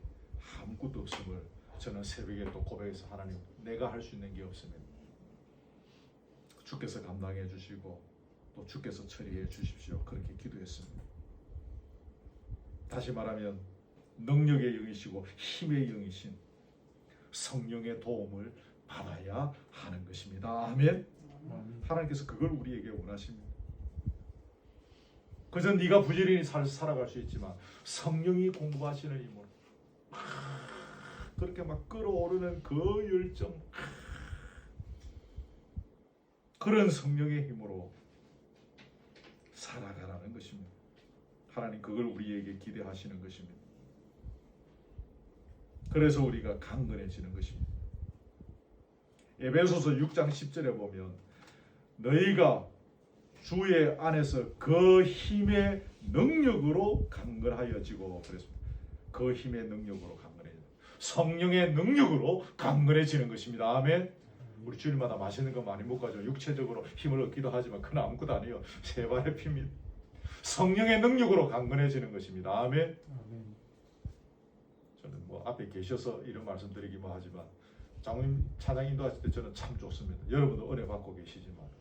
아무것도 없음을 저는 새벽에 또 고백해서 하나님, 내가 할 수 있는 게 없습니다. 주께서 감당해 주시고 또 주께서 처리해 주십시오. 그렇게 기도했습니다. 다시 말하면 능력의 영이시고 힘의 영이신 성령의 도움을 받아야 하는 것입니다. 아멘. 하나님께서 그걸 우리에게 원하십니다. 그저 네가 부지런히 살아갈 수 있지만 성령이 공급하시는 힘으로 그렇게 막 끌어오르는 그 열정, 그런 성령의 힘으로 살아가라는 것입니다. 하나님 그걸 우리에게 기대하시는 것입니다. 그래서 우리가 강건해지는 것입니다. 에베소서 6장 10절에 보면 너희가 주의 안에서 그 힘의 능력으로 강건하여지고, 그랬습니다. 그 힘의 능력으로 강건해지고 성령의 능력으로 강건해지는 것입니다. 아멘. 우리 주일마다 맛있는 거 많이 먹고 하죠. 육체적으로 힘을 얻기도 하지만 그건 아무것도 아니에요. 세 발의 피입니다. 성령의 능력으로 강건해지는 것입니다. 아멘. 저는 뭐 앞에 계셔서 이런 말씀드리기만 하지만 장로님 찬양 인도하실 때 저는 참 좋습니다. 여러분도 은혜 받고 계시지만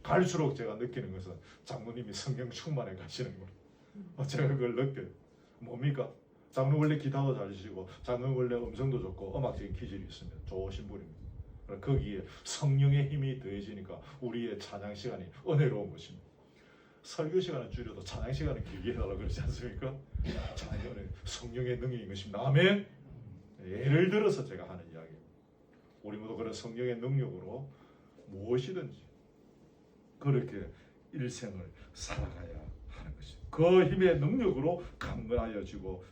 갈수록 제가 느끼는 것은 장로님이 성령 충만해 가시는 거예요. 제가 그걸 느껴요. 뭡니까? 장로 원래 기타도 잘하시고 장로 원래 음성도 좋고 음악적인 기질이 있습니다. 좋으신 분입니다. 거기에 성령의 힘이 더해지니까 우리의 찬양 시간이 은혜로운 것입니다. 설교 시간은 줄여도 찬양 시간은 길게 해달라고 그러지 않습니까? 찬양은 성령의 능력인 것입니다. 아멘. 예를 들어서 제가 하는 이야기입니다. 우리 모두 그런 성령의 능력으로 무엇이든지 그렇게 일생을 살아가야 하는 것입니다. 그 힘의 능력으로 강건하여지고,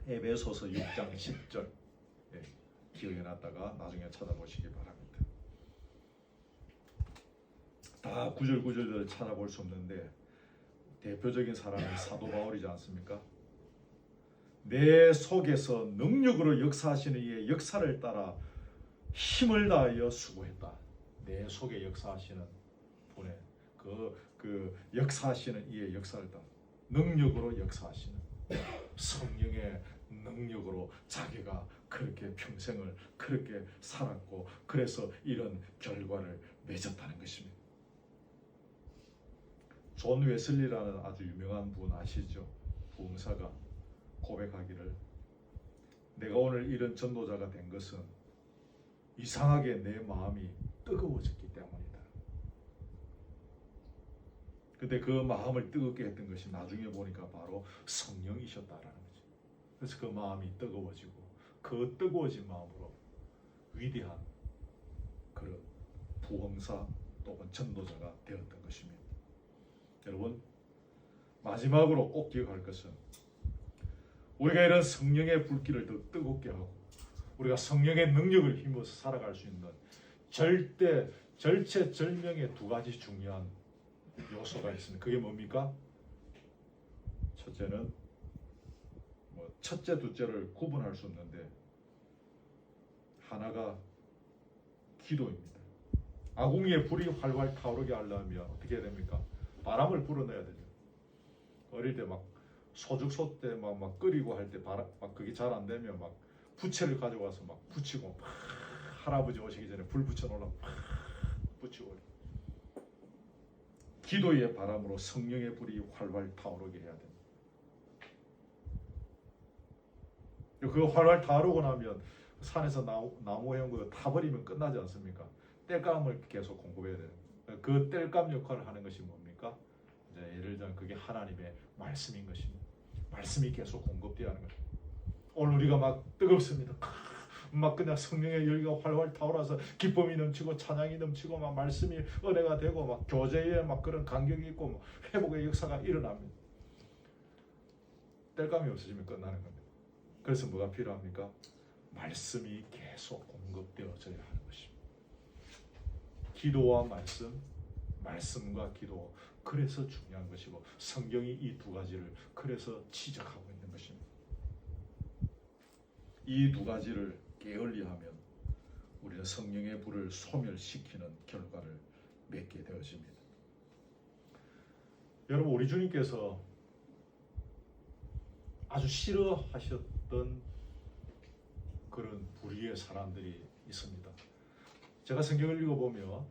에베소서 6장 10절 기억해놨다가 나중에 찾아보시기 바랍니다. 다 구절구절을 찾아볼 수 없는데 대표적인 사람이 사도 바울이지 않습니까? 내 속에서 능력으로 역사하시는 이의 역사를 따라 힘을 다하여 수고했다. 내 속에 역사하시는 분의 그 역사하시는 이의 역사를 따라 능력으로 역사하시는 성령의 능력으로 자기가 그렇게 평생을 그렇게 살았고, 그래서 이런 결과를 맺었다는 것입니다. 존 웨슬리라는 아주 유명한 분 아시죠? 부흥사가 고백하기를, 내가 오늘 이런 전도자가 된 것은 이상하게 내 마음이 뜨거워졌기 때문이다. 근데 그 마음을 뜨겁게 했던 것이 나중에 보니까 바로 성령이셨다라는 거죠. 그래서 그 마음이 뜨거워지고 그 뜨거워진 마음으로 위대한 그런 부흥사 또는 전도자가 되었던 것입니다. 여러분, 마지막으로 꼭 기억할 것은 우리가 이런 성령의 불길을 더 뜨겁게 하고 우리가 성령의 능력을 힘입어서 살아갈 수 있는 절체절명의 두 가지 중요한 요소가 있습니다. 그게 뭡니까? 첫째는 첫째, 둘째를 구분할 수 없는데 하나가 기도입니다. 아궁이에 불이 활활 타오르게 하려면 어떻게 해야 됩니까? 바람을 불어넣어야 되죠. 어릴 때 막 소죽소 때 막 끓이고 할 때 막 그게 잘 안 되면 막 부채를 가져와서 막 붙이고 할아버지 오시기 전에 불 붙여놓으려고 붙이고, 기도의 바람으로 성령의 불이 활활 타오르게 해야 됩니다. 그 활활 타오르고 나면 산에서 나무형 거 타버리면 끝나지 않습니까? 땔감을 계속 공급해야 돼요. 그 땔감 역할을 하는 것이 뭡니까? 이제 예를 들면 그게 하나님의 말씀인 것입니다. 말씀이 계속 공급되어야 하는 것입니다. 오늘 우리가 막 뜨겁습니다. 막 그냥 성령의 열기가 활활 타오라서 기쁨이 넘치고 찬양이 넘치고 막 말씀이 은혜가 되고 막 교제에 막 그런 간격이 있고 막 회복의 역사가 일어납니다. 뗄감이 없어지면 끝나는 겁니다. 그래서 뭐가 필요합니까? 말씀이 계속 공급되어져야 하는 것입니다. 기도와 말씀, 말씀과 기도. 그래서 중요한 것이고 성경이 이 두 가지를 그래서 지적하고 있는 것입니다. 이 두 가지를 게을리하면 우리는 성령의 불을 소멸시키는 결과를 맺게 되어집니다. 여러분, 우리 주님께서 아주 싫어하셨던 그런 부류의 사람들이 있습니다. 제가 성경을 읽어보면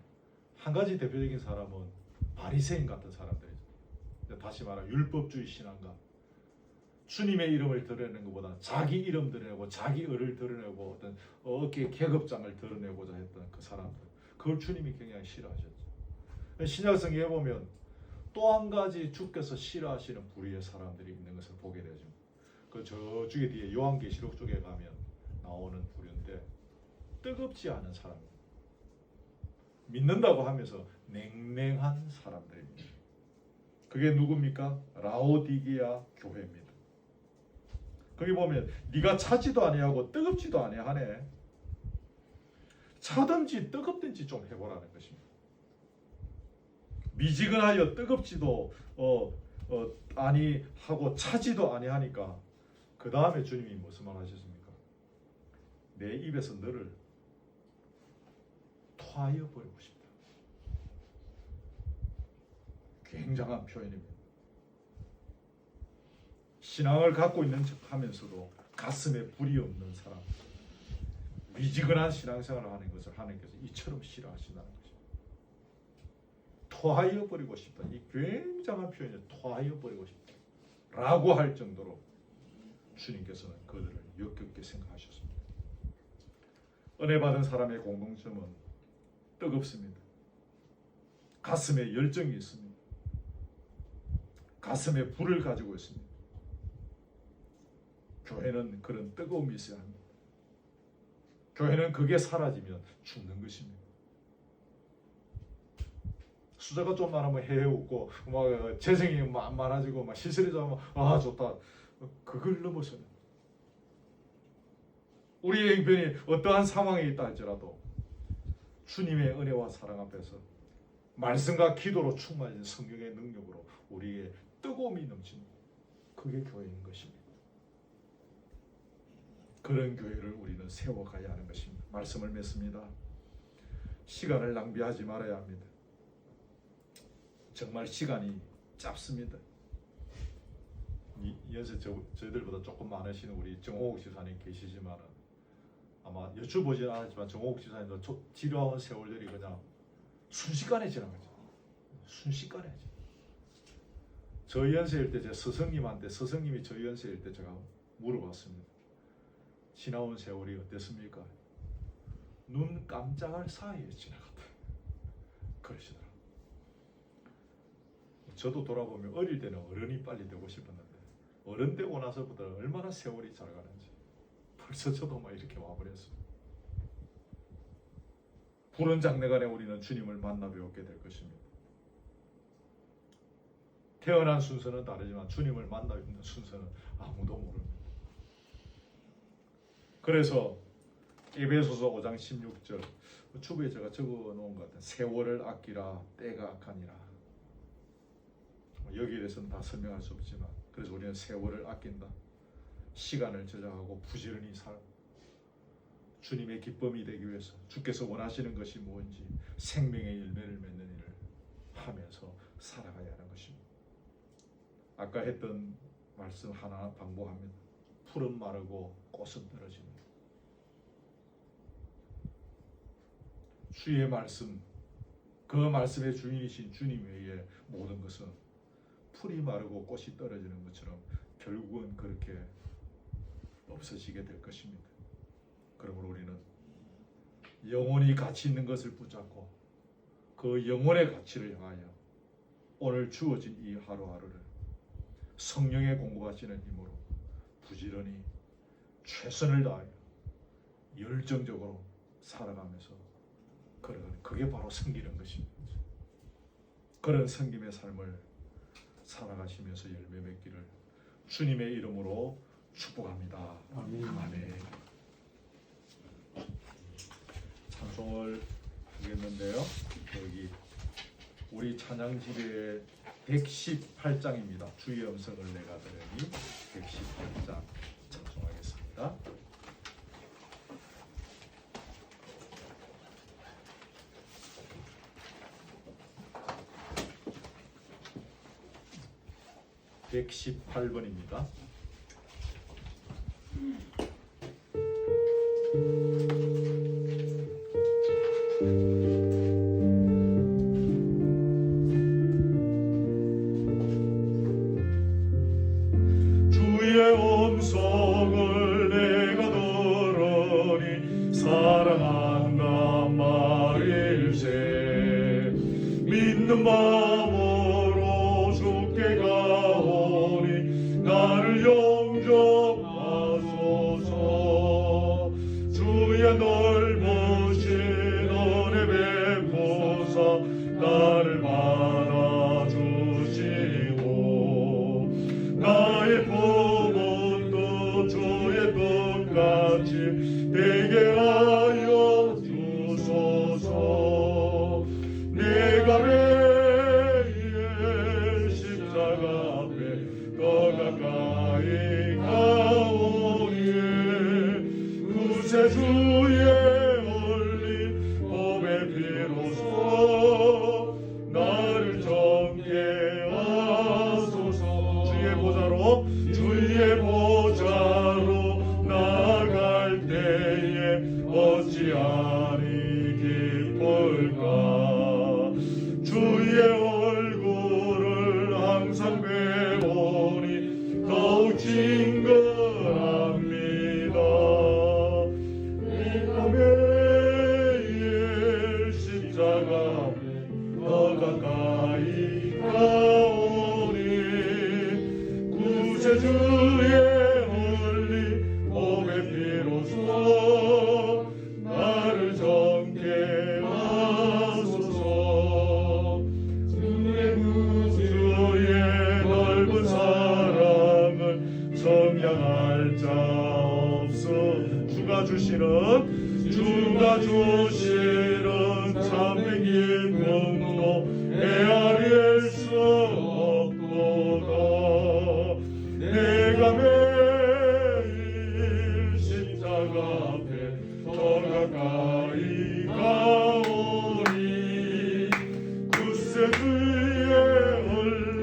한 가지 대표적인 사람은 바리새인 같은 사람들이죠. 다시 말하면 율법주의 신앙가, 주님의 이름을 드러내는 것보다 자기 이름 드러내고 자기 을을 드러내고 어떤 어깨 계급장을 드러내고자 했던 그 사람들, 그걸 주님이 굉장히 싫어하셨죠. 신약성경에 보면 또 한 가지 주께서 싫어하시는 부류의 사람들이 있는 것을 보게 되죠. 그 저쪽에 뒤에 요한계시록 쪽에 가면 나오는 부류인데, 뜨겁지 않은 사람, 믿는다고 하면서 냉랭한 사람들입니다. 그게 누굽니까? 라오디게아 교회입니다. 거기 보면 네가 차지도 아니하고 뜨겁지도 아니하네. 차든지 뜨겁든지 좀 해보라는 것입니다. 미지근하여 뜨겁지도 아니하고 차지도 아니하니까 그 다음에 주님이 무슨 말 하셨습니까? 내 입에서 너를 토하여 버리고 싶다. 굉장한 표현입니다. 신앙을 갖고 있는 척 하면서도 가슴에 불이 없는 사람, 미지근한 신앙생활을 하는 것을 하나님께서 이처럼 싫어하신다는 것입니다. 토하여 버리고 싶다. 이 굉장한 표현이 토하여 버리고 싶다 라고 할 정도로 주님께서는 그들을 역겹게 생각하셨습니다. 은혜 받은 사람의 공통점은 뜨겁습니다. 가슴에 열정이 있습니다. 가슴에 불을 가지고 있습니다. 교회는 그런 뜨거움이 있어야 합니다. 교회는 그게 사라지면 죽는 것입니다. 수저가 좀 많으면 헤헤웃고 막 재생이 많아지고 막 시설이 좀 아 좋다. 그걸 넘어서는 우리의 형편이 어떠한 상황에 있다 할지라도 주님의 은혜와 사랑 앞에서 말씀과 기도로 충만해진 성령의 능력으로 우리의 뜨거움이 넘치는, 그게 교회인 것입니다. 그런 교회를 우리는 세워가야 하는 것입니다. 말씀을 맺습니다. 시간을 낭비하지 말아야 합니다. 정말 시간이 짧습니다. 이 연세 저희들보다 조금 많으신 우리 정호옥 지사님 계시지만 아마 여쭤보지는 않았지만 정호옥 지사님도 지루한 세월들이 그냥 순식간에 지나가죠. 순식간에. 저희 연세일 때 제 스승님한테, 스승님이 저희 연세일 때 제가 물어봤습니다. 지나온 세월이 어땠습니까? 눈 깜짝할 사이에 지나갔다. 그러시더라고요. 저도 돌아보면 어릴 때는 어른이 빨리 되고 싶었는데 어른 되고 나서부터 얼마나 세월이 잘 가는지 벌써 저도 막 이렇게 와버렸어요. 푸른 장래간에 우리는 주님을 만나 배우게 될 것입니다. 태어난 순서는 다르지만 주님을 만나 뵙는 순서는 아무도 모릅니다. 그래서 에베소서 5장 16절 주부에 제가 적어놓은 것 같아요. 세월을 아끼라 때가 악하니라. 여기에 대해서는 다 설명할 수 없지만 그래서 우리는 세월을 아낀다. 시간을 저장하고 부지런히 주님의 기쁨이 되기 위해서 주께서 원하시는 것이 무엇인지 생명의 열매를 맺는 일을 하면서 살아가야 하는 것입니다. 아까 했던 말씀 하나 반복합니다. 풀은 마르고 꽃은 떨어집니다. 주의 말씀, 그 말씀의 주인이신 주님 외에 모든 것은 풀이 마르고 꽃이 떨어지는 것처럼 결국은 그렇게 없어지게 될 것입니다. 그러므로 우리는 영원히 가치 있는 것을 붙잡고 그 영혼의 가치를 향하여 오늘 주어진 이 하루하루를 성령의 공급하시는 힘으로 부지런히 최선을 다하여 열정적으로 살아가면서 걸어가는, 그게 바로 섬기는 것입니다. 그런 섬김의 삶을 살아가시면서 열매 맺기를 주님의 이름으로 축복합니다. 아멘. 아멘. 찬송을 하겠는데요. 여기 우리 찬양집의 118장입니다. 주의 음성을 내가 들으니 118장 찬송하겠습니다. (118번입니다) 주의 음성을 내가 들으니 사랑한다 말일세 믿는 마음으로 주께 가오니 나를 영접하소서 주의 넓으신 은혜 베푸사 나를 받아주시고 나의 부분도 주의 뜻같이 되게 하여 주소서 내가 매일 십자가 앞에 더 가까이 가오니 구세주의 흘린 몸의 피로써 나를 정케 하소서 주의 보좌로 나아갈 때에 어찌하니 기쁠까 주의 얼굴을 항상 배우니 더욱 친근합니다 내가 매일 십자가 앞에 더 가까이 가오니 구세주의 흘린 몸의 피로써 나를 정케 하소서 주의 넓은 사랑을 정량할 자 없음 주가 주시는 참된 기쁨도 헤아릴 수 없도다 내가 매일 십자가 앞에 더 가까이 가오니 구세주의 흘린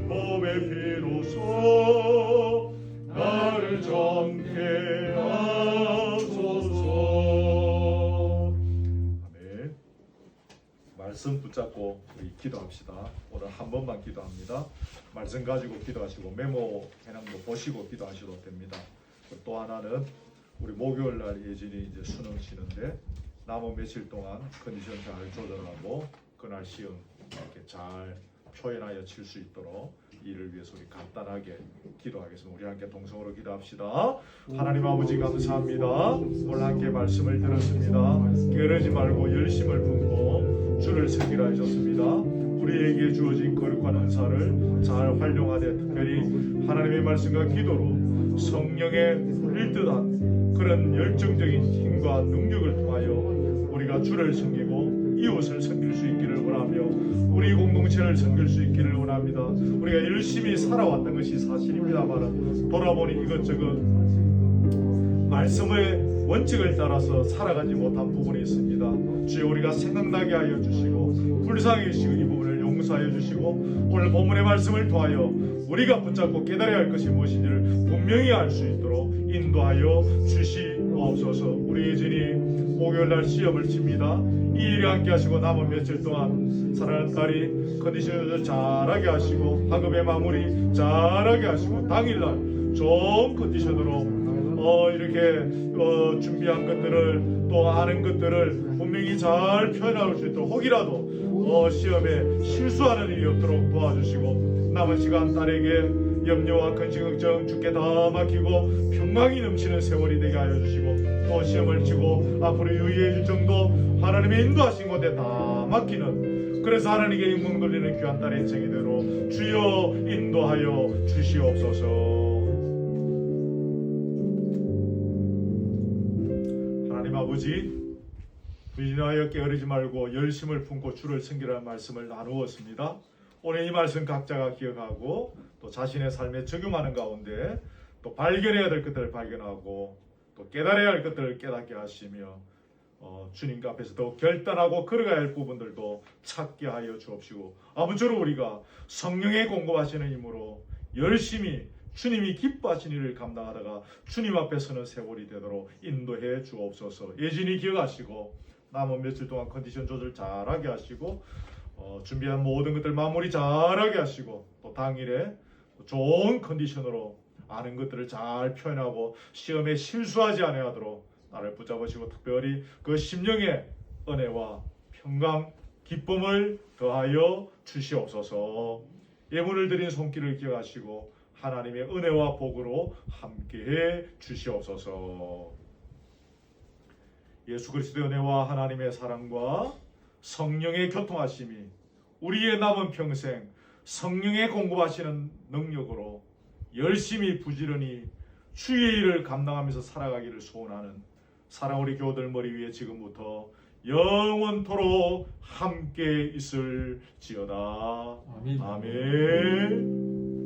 몸의 피로써 나를 정케 하소서. 아멘. 말씀 붙잡고 우리 기도합시다. 오늘 한 번만 기도합니다. 말씀 가지고 기도하시고 메모 해놓은 보시고 기도하셔도 됩니다. 또 하나는 우리 목요일 날 예진이 이제 수능 치는데 남은 며칠 동안 컨디션 잘 조절하고 그날 시험 이렇게 잘 표현하여 칠 수 있도록 이를 위해서 우리 간단하게 기도하겠습니다. 우리 함께 동성으로 기도합시다. 하나님 아버지 감사합니다. 오늘 함께 말씀을 들었습니다. 게으르지 말고 열심을 품고 주를 섬기라 하셨습니다. 우리에게 주어진 거룩한 은사를 잘 활용하되 특별히 하나님의 말씀과 기도로 성령의 일뜻한 그런 열정적인 힘과 능력을 통하여 우리가 주를 섬기고 이웃을 섬길 수 있기를 원하며 우리 공동체를 섬길 수 있기를 원합니다. 우리가 열심히 살아왔던 것이 사실입니다만 돌아보니 이것저것 말씀의 원칙을 따라서 살아가지 못한 부분이 있습니다. 주여 우리가 생각나게 하여 주시고 불쌍히 여시고 이 부분을 용서하여 주시고 오늘 본문의 말씀을 통하여 우리가 붙잡고 깨달아야 할 것이 무엇인지를 분명히 알 수 있도록 인도하여 주시옵소서. 우리 예진이 목요일날 시험을 칩니다. 이 일이 함께 하시고 남은 며칠 동안 사랑하는 딸이 컨디션을 잘하게 하시고 학업의 마무리 잘하게 하시고 당일날 좋은 컨디션으로 이렇게 준비한 것들을 또 아는 것들을 분명히 잘 표현할 수 있도록 혹이라도 시험에 실수하는 일이 없도록 도와주시고 남은 시간 딸에게 염려와 근심 걱정 주께 다 맡기고 평강이 넘치는 세월이 되게 하여 주시고 또 시험을 치고 앞으로 유의해 줄 정도 하나님의 인도하신 곳에 다 맡기는 그래서 하나님께 영광 돌리는 귀한 딸의 인생이대로 주여 인도하여 주시옵소서. 하나님 아버지, 부진하여 게으르지 말고 열심을 품고 주를 섬기라는 말씀을 나누었습니다. 오늘 이 말씀 각자가 기억하고 또 자신의 삶에 적용하는 가운데 또 발견해야 될 것들을 발견하고 또 깨달아야 할 것들을 깨닫게 하시며 주님과 앞에서 더욱 결단하고 걸어가야 할 부분들도 찾게 하여 주옵시고, 아무쪼록 우리가 성령의 공급하시는 힘으로 열심히 주님이 기뻐하신 일을 감당하다가 주님 앞에 서는 세월이 되도록 인도해 주옵소서. 예진이 기억하시고 남은 며칠 동안 컨디션 조절 잘하게 하시고 준비한 모든 것들 마무리 잘하게 하시고 또 당일에 좋은 컨디션으로 아는 것들을 잘 표현하고 시험에 실수하지 않아도록 나를 붙잡으시고 특별히 그 심령의 은혜와 평강 기쁨을 더하여 주시옵소서. 예물을 드린 손길을 기억하시고 하나님의 은혜와 복으로 함께해 주시옵소서. 예수 그리스도의 은혜와 하나님의 사랑과 성령의 교통하심이 우리의 남은 평생 성령의 공급하시는 능력으로 열심히 부지런히 주의 일을 감당하면서 살아가기를 소원하는 사랑 우리 교우들 머리 위에 지금부터 영원토록 함께 있을지어다. 아멘. 아멘.